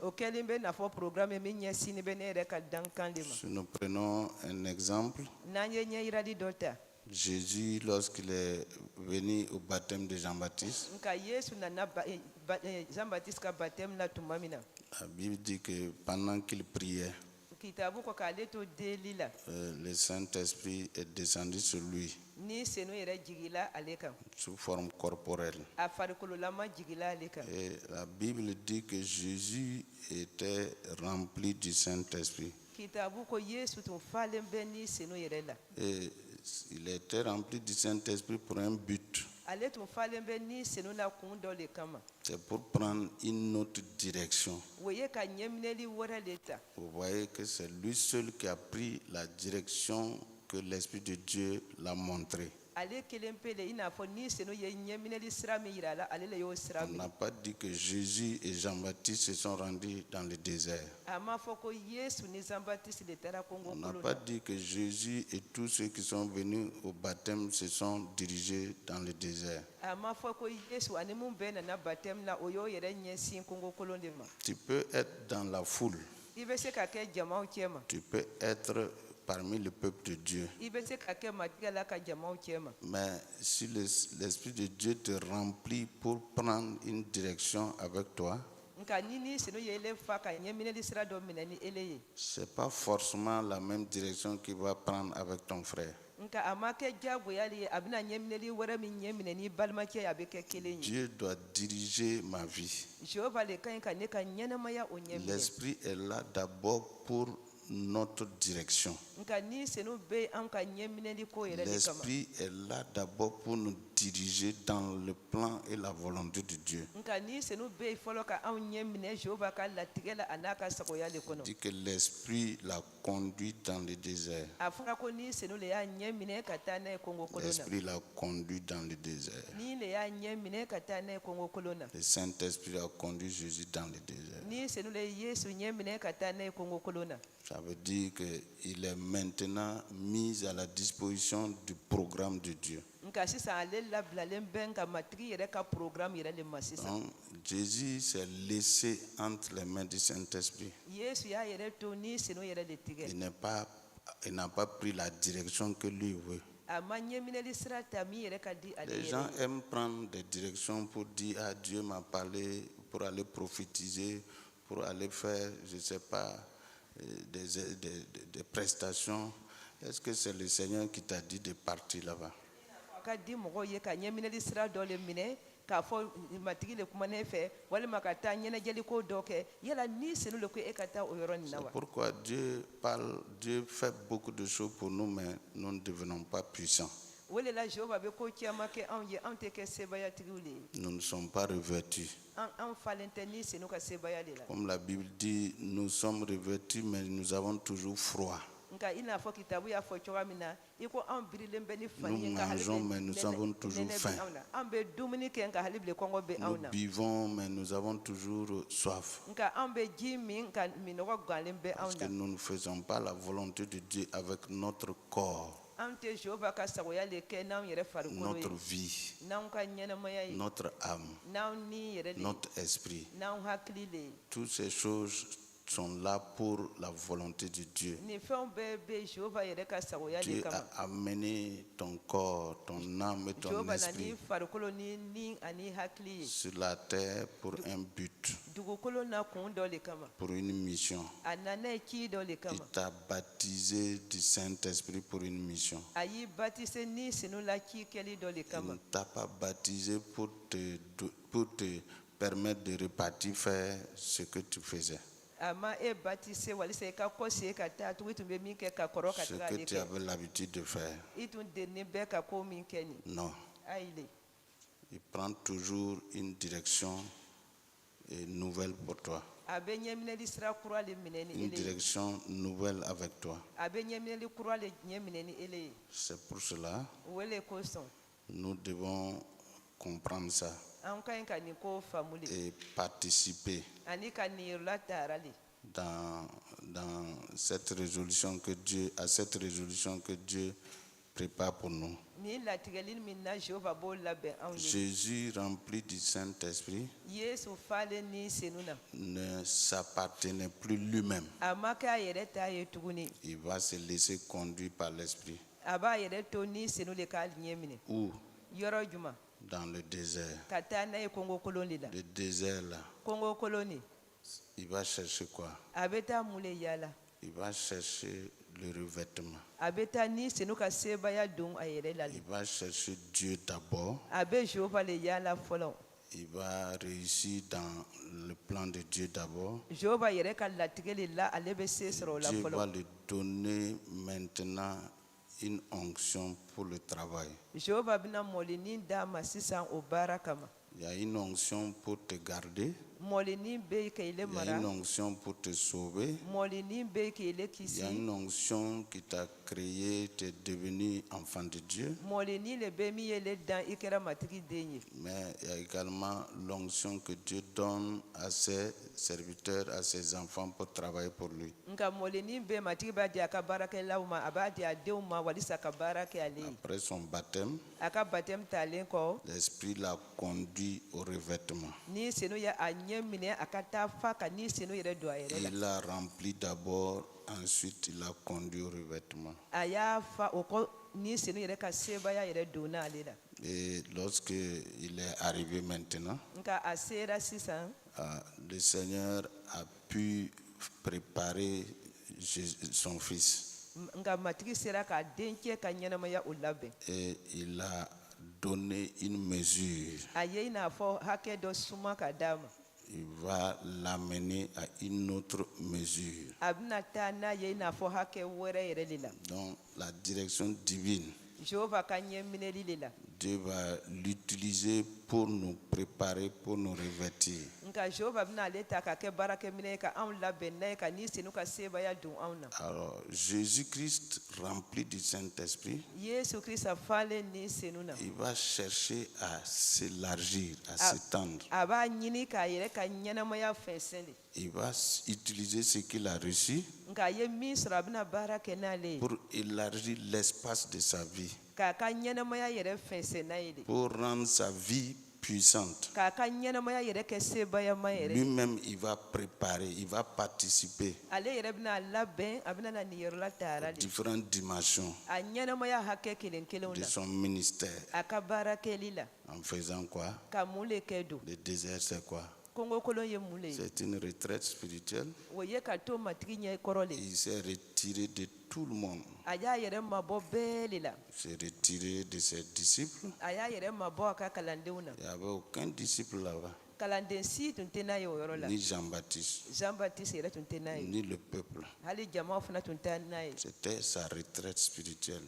Si nous prenons un exemple, Jésus, lorsqu'il est venu au baptême de Jean-Baptiste, la Bible dit que pendant qu'il priait, le Saint-Esprit est descendu sur lui sous forme corporelle. Et la Bible dit que Jésus était rempli du Saint-Esprit. Et il était rempli du Saint-Esprit pour un but. C'est pour prendre une autre direction. Vous voyez que c'est lui seul qui a pris la direction que l'Esprit de Dieu l'a montré. On n'a pas dit que Jésus et Jean-Baptiste se sont rendus dans le désert. On n'a pas dit que Jésus et tous ceux qui sont venus au baptême se sont dirigés dans le désert. Tu peux être dans la foule. Tu peux être parmi le peuple de Dieu. Mais si l'Esprit de Dieu te remplit pour prendre une direction avec toi, c'est pas forcément la même direction qu'il va prendre avec ton frère. Dieu doit diriger ma vie. L'Esprit est là d'abord pour notre direction. L'Esprit est là d'abord pour nous diriger dans le plan et la volonté de Dieu. Il dit que l'Esprit l'a conduit dans le désert. L'Esprit l'a conduit dans le désert. Le Saint-Esprit a conduit Jésus dans le désert. Ça veut dire qu'il est maintenant mis à la disposition du programme de Dieu. Jésus s'est laissé entre les mains du Saint-Esprit. Il n'a pas pris la direction que lui veut. Les gens aiment prendre des directions pour dire ah, Dieu m'a parlé, pour aller prophétiser, pour aller faire, je ne sais pas, des prestations. Est-ce que c'est le Seigneur qui t'a dit de partir là-bas? C'est pourquoi Dieu parle, Dieu fait beaucoup de choses pour nous, mais nous ne devenons pas puissants. Nous ne sommes pas revêtus. Comme la Bible dit, nous sommes revêtus, mais nous avons toujours froid. Nous mangeons, mais nous avons toujours faim. Nous buvons, mais nous avons toujours soif. Parce que nous ne faisons pas la volonté de Dieu avec notre corps, notre vie, notre âme, notre esprit. Toutes ces choses sont là pour la volonté de Dieu. Dieu a amené ton corps, ton âme et ton esprit sur la terre pour un but, pour une mission. Il t'a baptisé du Saint-Esprit pour une mission. Il ne t'a pas baptisé pour te permettre de repartir faire ce que tu faisais. Ce que tu avais l'habitude de faire. Non. Il prend toujours une direction nouvelle pour toi. Une direction nouvelle avec toi. C'est pour cela que nous devons comprendre ça et participer dans cette résolution que Dieu, à cette résolution que Dieu prépare pour nous. Jésus, rempli du Saint-Esprit, ne s'appartenait plus lui-même. Il va se laisser conduire par l'Esprit. Où? Dans le désert. Le désert là. Il va chercher quoi? Il va chercher le revêtement. Il va chercher Dieu d'abord. Il va réussir dans le plan de Dieu d'abord. Dieu va lui donner maintenant une onction pour le travail. Il y a une onction pour te garder. Il y a une onction pour te sauver. Il y a une onction qui t'a créé, tu es devenu enfant de Dieu. Mais il y a également l'onction que Dieu donne à ses serviteurs, à ses enfants pour travailler pour lui. Après son baptême, l'Esprit l'a conduit au revêtement. Il l'a rempli d'abord, ensuite il l'a conduit au revêtement. Et lorsque il est arrivé maintenant, le Seigneur a pu préparer son fils. Et il a donné une mesure. Il va l'amener à une autre mesure. Donc la direction divine, Dieu va l'utiliser pour nous préparer, pour nous revêtir. Alors, Jésus-Christ rempli du Saint-Esprit, il va chercher à s'élargir, à s'étendre. Il va utiliser ce qu'il a reçu pour élargir l'espace de sa vie, pour rendre sa vie puissante. Lui-même, il va préparer, il va participer à différentes dimensions de son ministère. En faisant quoi? Le désert, c'est quoi? C'est une retraite spirituelle. Il s'est retiré de tout le monde. Il s'est retiré de ses disciples. Il n'y avait aucun disciple là-bas. Ni Jean-Baptiste, ni le peuple. C'était sa retraite spirituelle.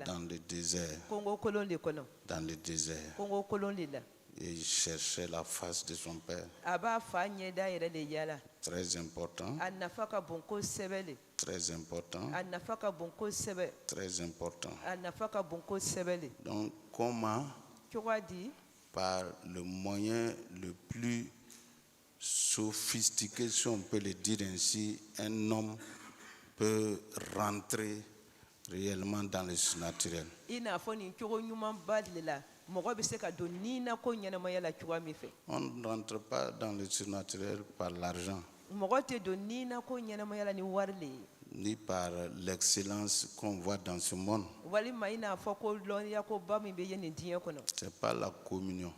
Dans le désert. Dans le désert. Et il cherchait la face de son père. Très important. Très important. Très important. Donc, comment, par le moyen le plus sophistiqué, si on peut le dire ainsi, un homme peut rentrer réellement dans le surnaturel? On ne rentre pas dans le surnaturel par l'argent, ni par l'excellence qu'on voit dans ce monde. C'est pas la communion.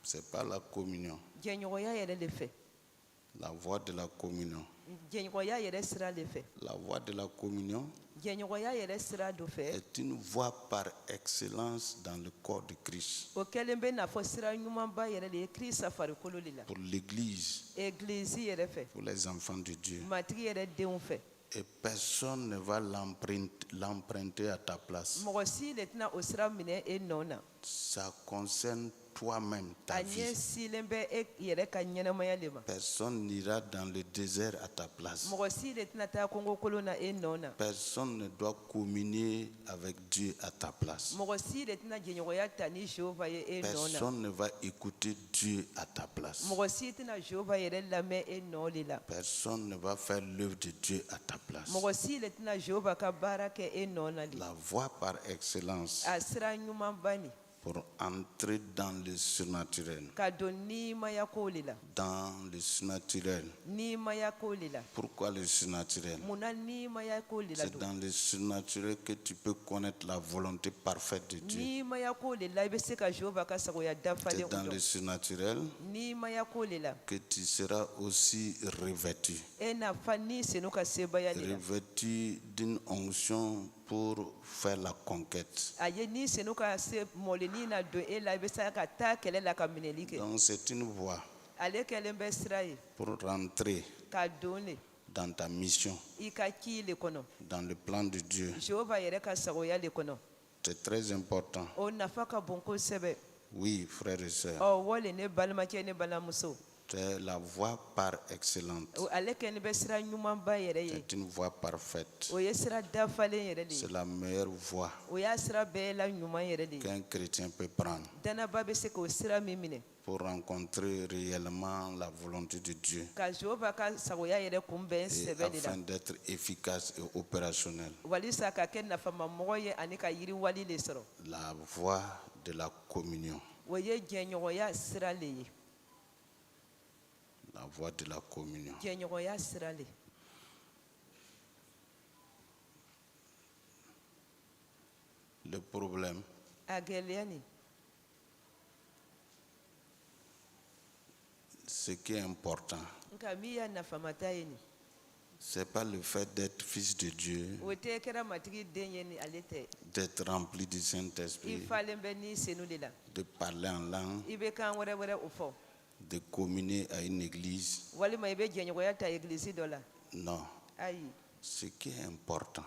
C'est pas la communion. La voie de la communion. La voie de la communion est une voie par excellence dans le corps de Christ. Pour l'Église, pour les enfants de Dieu. Et personne ne va l'emprunter à ta place. Ça concerne toi-même, ta vie. Personne n'ira dans le désert à ta place. Personne ne doit communier avec Dieu à ta place. Personne ne va écouter Dieu à ta place. Personne ne va faire l'œuvre de Dieu à ta place. La voie par excellence pour entrer dans le surnaturel. Dans le surnaturel. Pourquoi le surnaturel? C'est dans le surnaturel que tu peux connaître la volonté parfaite de Dieu. C'est dans le surnaturel que tu seras aussi revêtu. Revêtu d'une onction pour faire la conquête. Donc c'est une voie pour rentrer dans ta mission, dans le plan de Dieu. C'est très important. Oui, frères et sœurs. C'est la voie par excellence. C'est une voie parfaite. C'est la meilleure voie qu'un chrétien peut prendre pour rencontrer réellement la volonté de Dieu et afin d'être efficace et opérationnel. La voie de la communion. La voie de la communion. Le problème, ce qui est important, c'est pas le fait d'être fils de Dieu, d'être rempli du Saint-Esprit, de parler en langue, de communier à une église. Non. Ce qui est important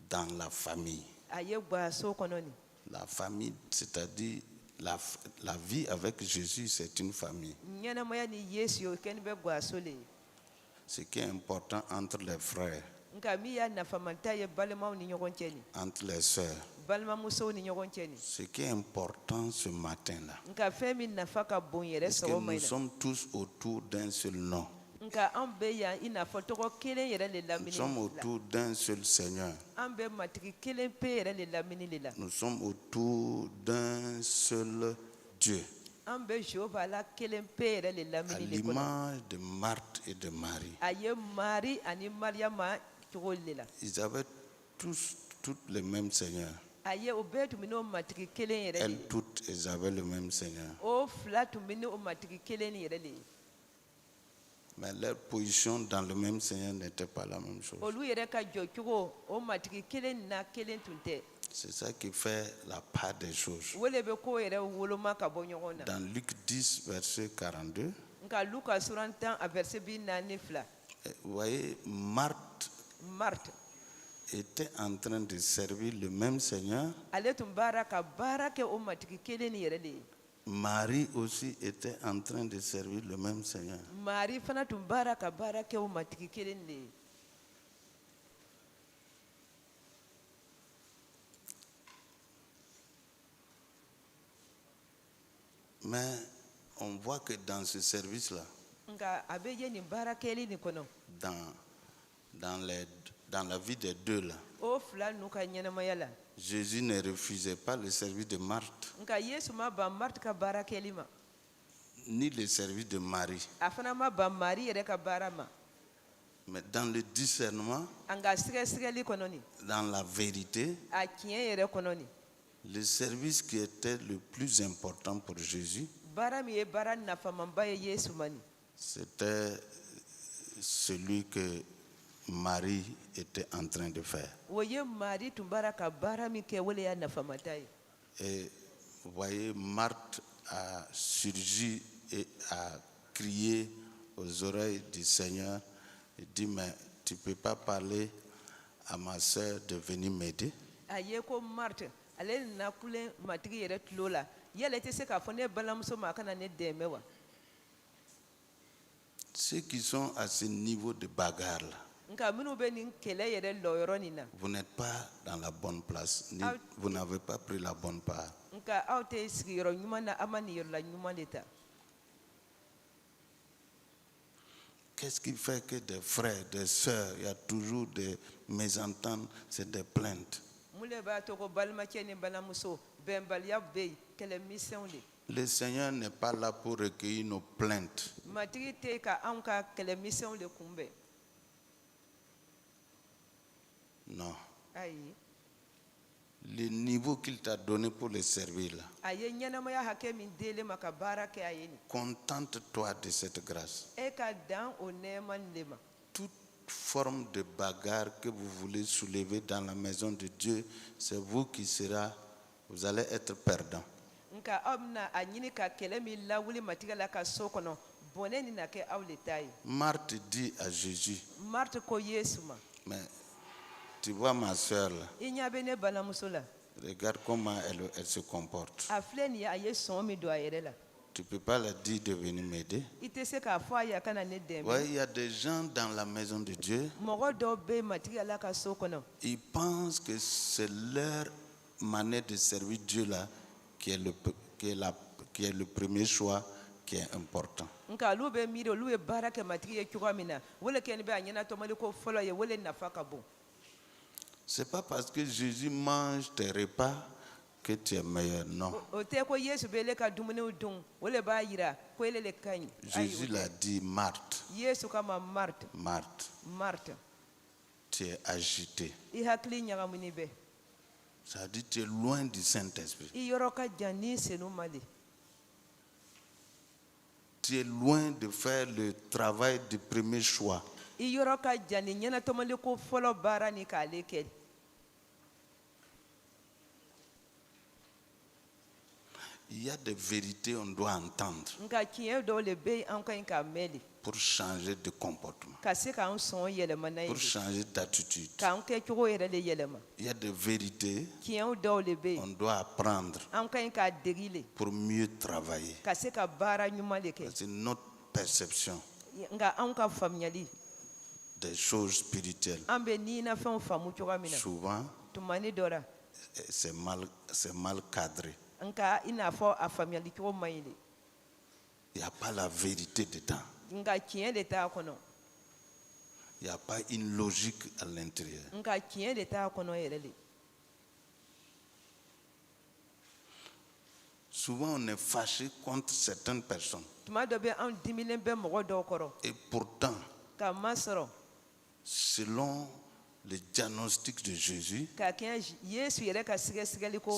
dans la famille, La famille, c'est-à-dire la vie avec Jésus, c'est une famille. Ce qui est important entre les frères, entre les sœurs. Ce qui est important ce matin-là, c'est que nous sommes tous autour d'un seul nom. Nous sommes autour d'un seul Seigneur. Nous sommes autour d'un seul Dieu. À l'image de Marthe et de Marie. Ils avaient toutes le même Seigneur. Elles toutes, elles avaient le même Seigneur. Mais leur position dans le même Seigneur n'était pas la même chose. C'est ça qui fait la part des choses. Dans Luc 10, verset 42, vous voyez, Marthe était en train de servir le même Seigneur. Marie aussi était en train de servir le même Seigneur. Mais on voit que dans ce service-là, dans la vie des deux là, Jésus ne refusait pas le service de Marthe, ni le service de Marie. Mais dans le discernement, dans la vérité, le service qui était le plus important pour Jésus, c'était celui que Marie était en train de faire. Et vous voyez, Marthe a surgi et a crié aux oreilles du Seigneur et dit, mais tu ne peux pas parler à ma soeur de venir m'aider? Ceux qui sont à ce niveau de bagarre là, vous n'êtes pas dans la bonne place, vous n'avez pas pris la bonne part. Qu'est-ce qui fait que des frères, des sœurs, il y a toujours des mésententes, c'est des plaintes? Le Seigneur n'est pas là pour recueillir nos plaintes. Non. Le niveau qu'il t'a donné pour le servir là, contente-toi de cette grâce. Toute forme de bagarre que vous voulez soulever dans la maison de Dieu, c'est vous qui vous allez être perdant. Marthe dit à Jésus, mais tu vois ma soeur là, regarde comment elle se comporte. Tu ne peux pas leur dire de venir m'aider. Ouais, il y a des gens dans la maison de Dieu, ils pensent que c'est leur manière de servir Dieu là qui est le premier choix, qui est important. C'est pas parce que Jésus mange tes repas que tu es meilleur, non. Jésus l'a dit, Marthe, tu es agité. Ça dit tu es loin du Saint-Esprit. Tu es loin de faire le travail du premier choix. Il y a des vérités qu'on doit entendre pour changer de comportement, pour changer d'attitude. Il y a des vérités qu'on doit apprendre pour mieux travailler. C'est notre perception des choses spirituelles. Souvent, c'est mal cadré. Il n'y a pas la vérité dedans. Il n'y a pas une logique à l'intérieur. Souvent, on est fâché contre certaines personnes. Et pourtant, selon le diagnostic de Jésus,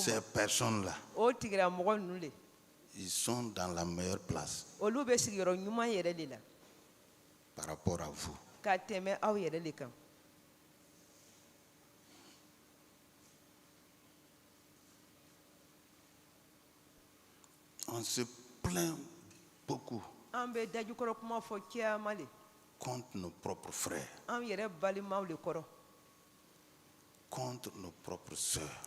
ces personnes-là, ils sont dans la meilleure place par rapport à vous. On se plaint beaucoup contre nos propres frères, contre nos propres sœurs.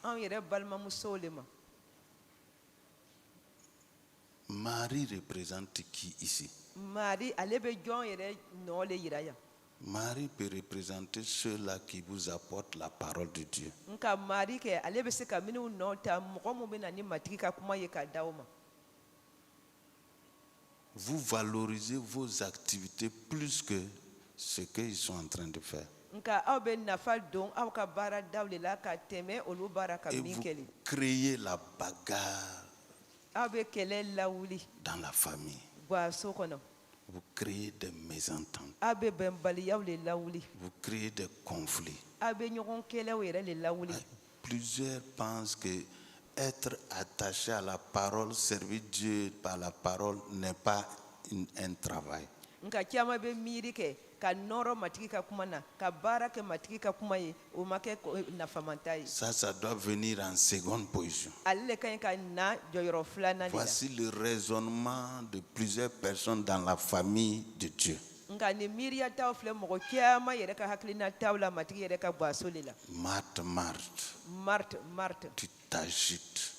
Marie représente qui ici? Marie peut représenter ceux-là qui vous apportent la parole de Dieu. Vous valorisez vos activités plus que ce qu'ils sont en train de faire. Et vous créez la bagarre dans la famille. Vous créez des mésententes. Vous créez des conflits. Plusieurs pensent que être attaché à la parole, servir Dieu par la parole n'est pas un travail. Ça doit venir en seconde position. Voici le raisonnement de plusieurs personnes dans la famille de Dieu. Marthe, tu t'agites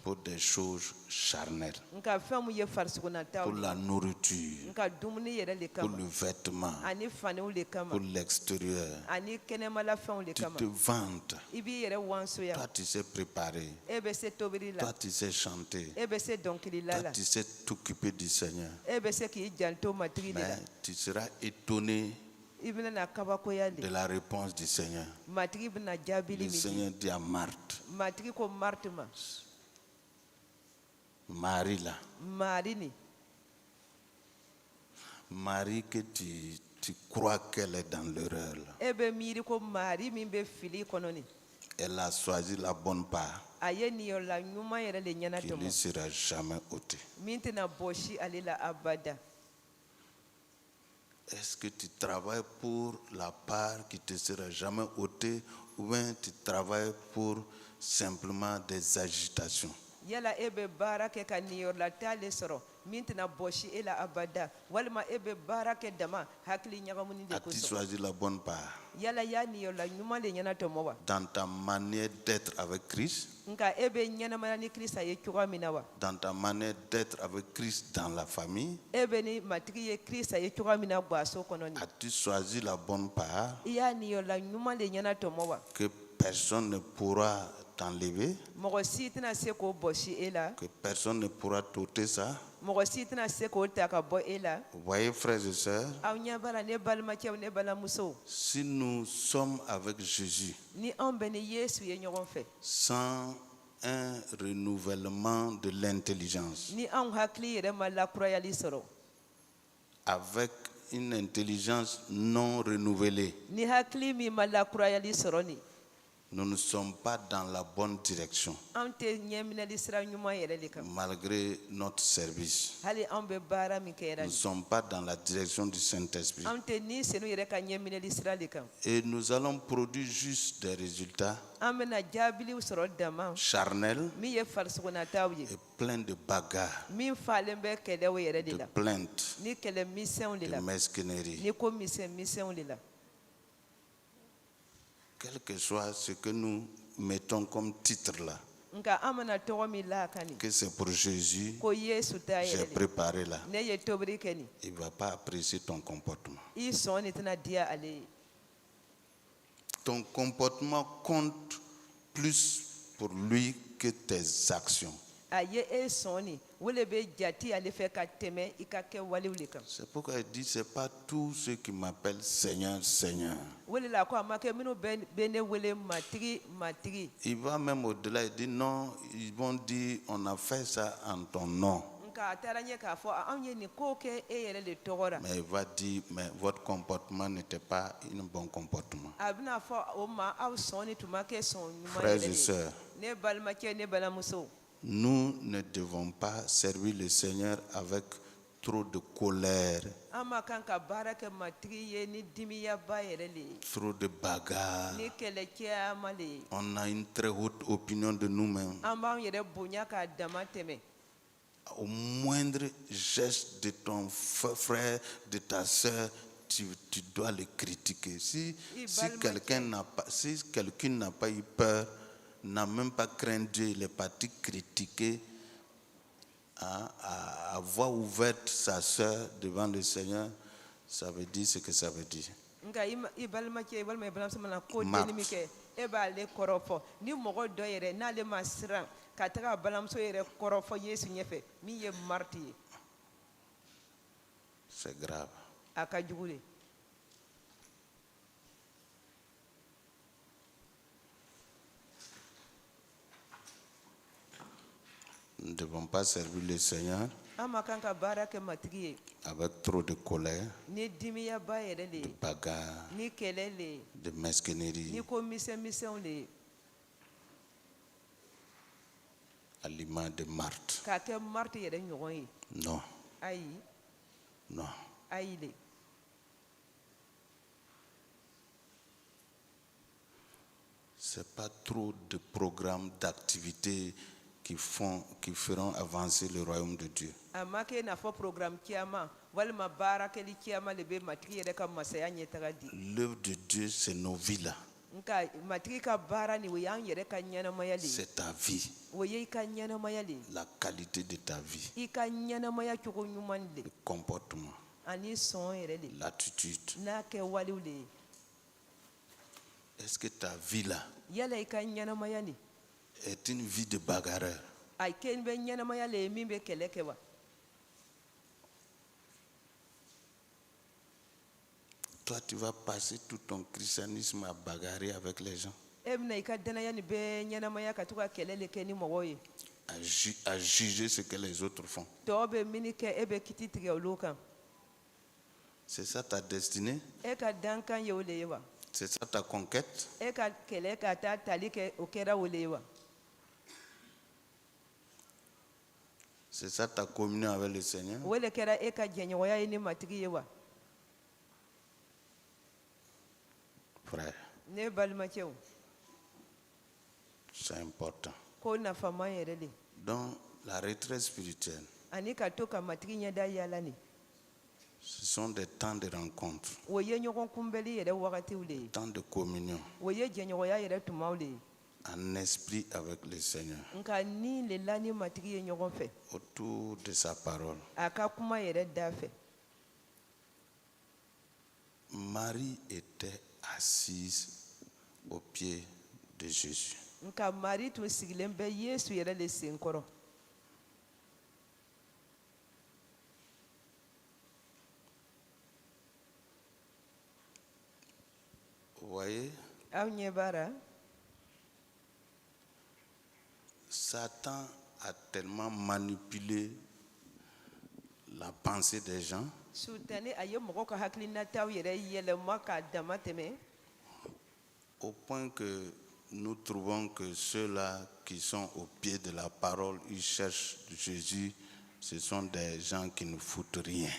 pour des choses charnelles, pour la nourriture, pour le vêtement, pour l'extérieur. Tu te vantes. Toi, tu sais préparer. Toi, tu sais chanter. Toi, tu sais t'occuper du Seigneur. Mais tu seras étonné de la réponse du Seigneur. Le Seigneur dit à Marthe, Marie là, Marie que tu crois qu'elle est dans l'erreur là. Elle a choisi la bonne part qui ne lui sera jamais ôtée. Est-ce que tu travailles pour la part qui ne te sera jamais ôtée ou bien tu travailles pour simplement des agitations? As-tu choisi la bonne part? Dans ta manière d'être avec Christ? Dans ta manière d'être avec Christ dans la famille? As-tu choisi la bonne part? Que personne ne pourra t'enlever, que personne ne pourra t'ôter ça. Vous voyez, frères et sœurs, si nous sommes avec Jésus sans un renouvellement de l'intelligence, avec une intelligence non renouvelée, nous ne sommes pas dans la bonne direction. Malgré notre service. Nous ne sommes pas dans la direction du Saint-Esprit. Et nous allons produire juste des résultats charnels et pleins de bagarres, de plaintes, de mesquineries. Quel que soit ce que nous mettons comme titre là, que c'est pour Jésus, j'ai préparé là, il ne va pas apprécier ton comportement. Ton comportement compte plus pour lui que tes actions. C'est pourquoi il dit, ce n'est pas tous ceux qui m'appellent Seigneur, Seigneur. Il va même au-delà, il dit non, ils vont dire, on a fait ça en ton nom. Mais il va dire, mais votre comportement n'était pas un bon comportement. Frères et sœurs, nous ne devons pas servir le Seigneur avec trop de colère, trop de bagarres. On a une très haute opinion de nous-mêmes. Au moindre geste de ton frère, de ta sœur, tu dois le critiquer. Si quelqu'un n'a pas eu peur, n'a même pas craint Dieu, il est parti critiquer à voix ouverte sa sœur devant le Seigneur, ça veut dire ce que ça veut dire. C'est grave. Nous ne devons pas servir le Seigneur avec trop de colère, de bagarre, de mesquinerie, à l'image de Marthe. Non. Non. Ce n'est pas trop de programmes, d'activités qui feront avancer le royaume de Dieu. L'œuvre de Dieu, c'est nos vies là. C'est ta vie. La qualité de ta vie. Le comportement. L'attitude. Est-ce que ta vie là est une vie de bagarreur? Toi, tu vas passer tout ton christianisme à bagarrer avec les gens, à juger ce que les autres font. C'est ça ta destinée? C'est ça ta conquête? C'est ça ta communion avec le Seigneur? Frère, c'est important. Donc, la retraite spirituelle, ce sont des temps de rencontre, temps de communion, en esprit avec le Seigneur, autour de sa parole. Marie était assise au pied de Jésus. Vous voyez, Satan a tellement manipulé la pensée des gens au point que nous trouvons que ceux-là qui sont au pied de la parole, ils cherchent Jésus, ce sont des gens qui ne foutent rien.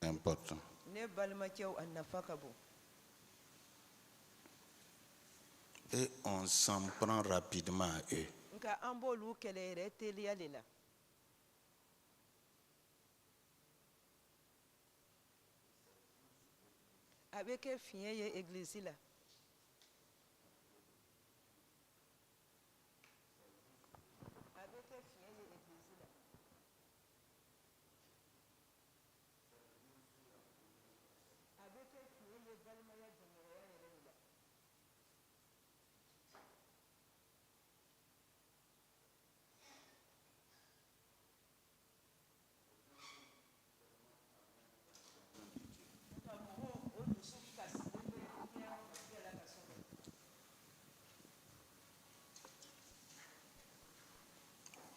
Important. Et on s'en prend rapidement à eux.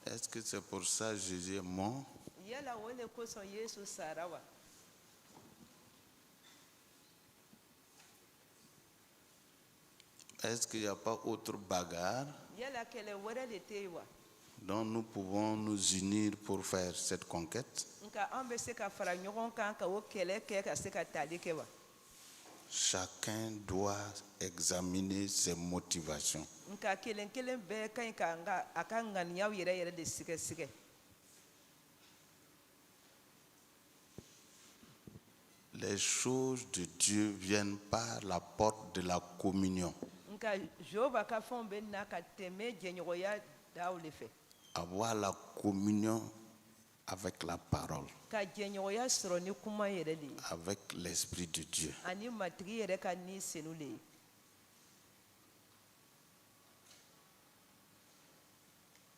Est-ce que c'est pour ça que Jésus est mort? Est-ce qu'il n'y a pas autre bagarre dont nous pouvons nous unir pour faire cette conquête? Chacun doit examiner ses motivations. Les choses de Dieu viennent par la porte de la communion. Avoir la communion avec la parole, avec l'Esprit de Dieu.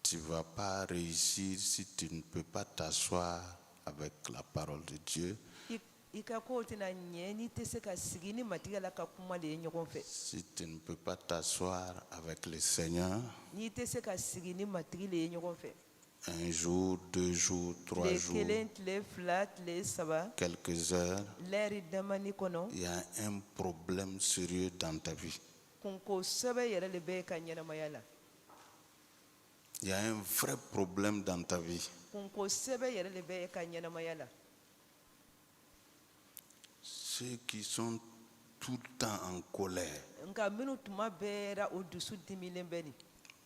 Tu ne vas pas réussir si tu ne peux pas t'asseoir avec la parole de Dieu. Si tu ne peux pas t'asseoir avec le Seigneur, un jour, 2 jours, 3 jours, quelques heures, il y a un problème sérieux dans ta vie. Il y a un vrai problème dans ta vie. Ceux qui sont tout le temps en colère,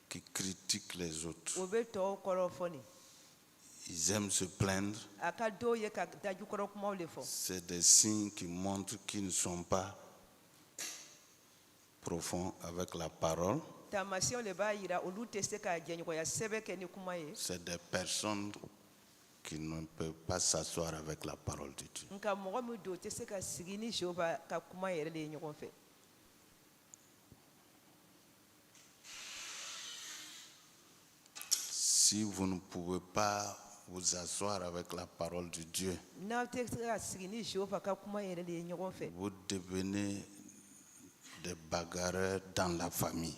qui critiquent les autres, ils aiment se plaindre. C'est des signes qui montrent qu'ils ne sont pas profonds avec la parole. C'est des personnes qui ne peuvent pas s'asseoir avec la parole de Dieu. Si vous ne pouvez pas vous asseoir avec la parole de Dieu, vous devenez des bagarreurs dans la famille.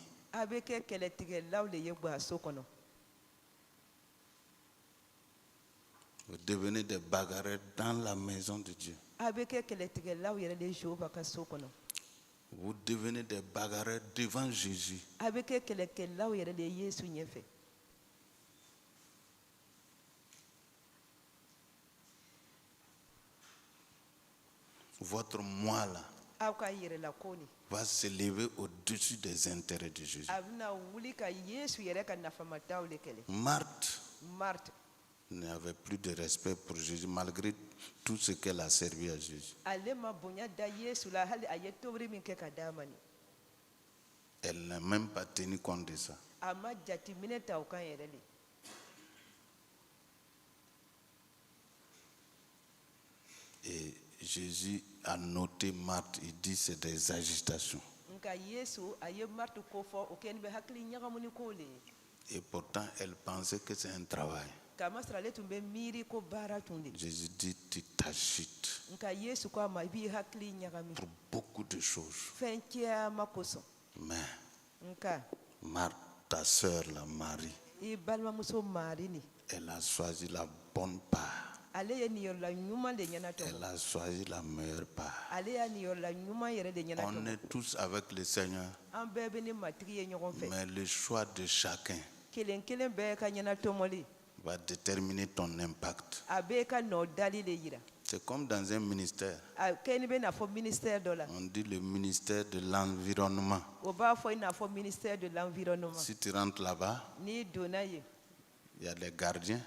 Vous devenez des bagarreurs dans la maison de Dieu. Vous devenez des bagarreurs devant Jésus. Votre moi là va se lever au-dessus des intérêts de Jésus. Marthe n'avait plus de respect pour Jésus malgré tout ce qu'elle a servi à Jésus. Elle n'a même pas tenu compte de ça. Et Jésus a noté Marthe, il dit c'est des agitations. Et pourtant elle pensait que c'est un travail. Jésus dit, tu t'agites pour beaucoup de choses. Mais Marthe, ta sœur, la Marie, elle a choisi la bonne part. Elle a choisi la meilleure part. On est tous avec le Seigneur. Mais le choix de chacun va déterminer ton impact. C'est comme dans un ministère. On dit le ministère de l'environnement. Si tu rentres là-bas, il y a des gardiens.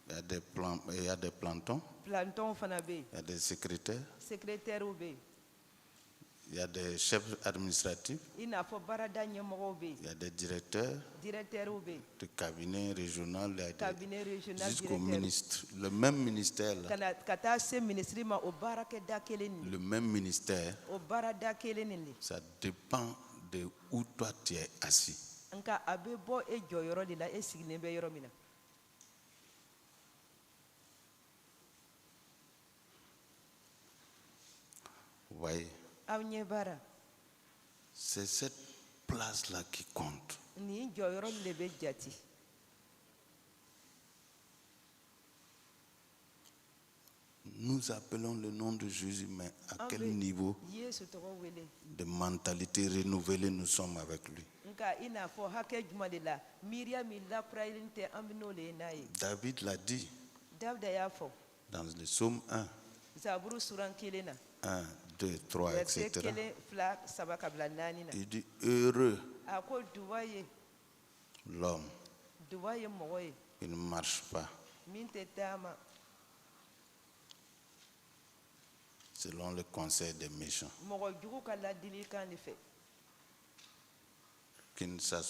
Il y a des plantons. Il y a des secrétaires. Il y a des chefs administratifs. Il y a des directeurs de cabinet régional jusqu'au ministre. Le même ministère, ça dépend de où toi tu es assis. Vous voyez? C'est cette place-là qui compte. Nous appelons le nom de Jésus, mais à quel niveau de mentalité renouvelée nous sommes avec lui? David l'a dit dans le psaume 1. 1, 2, 3, etc. Il dit heureux l'homme qui ne marche pas selon le conseil des méchants, qui ne s'assoit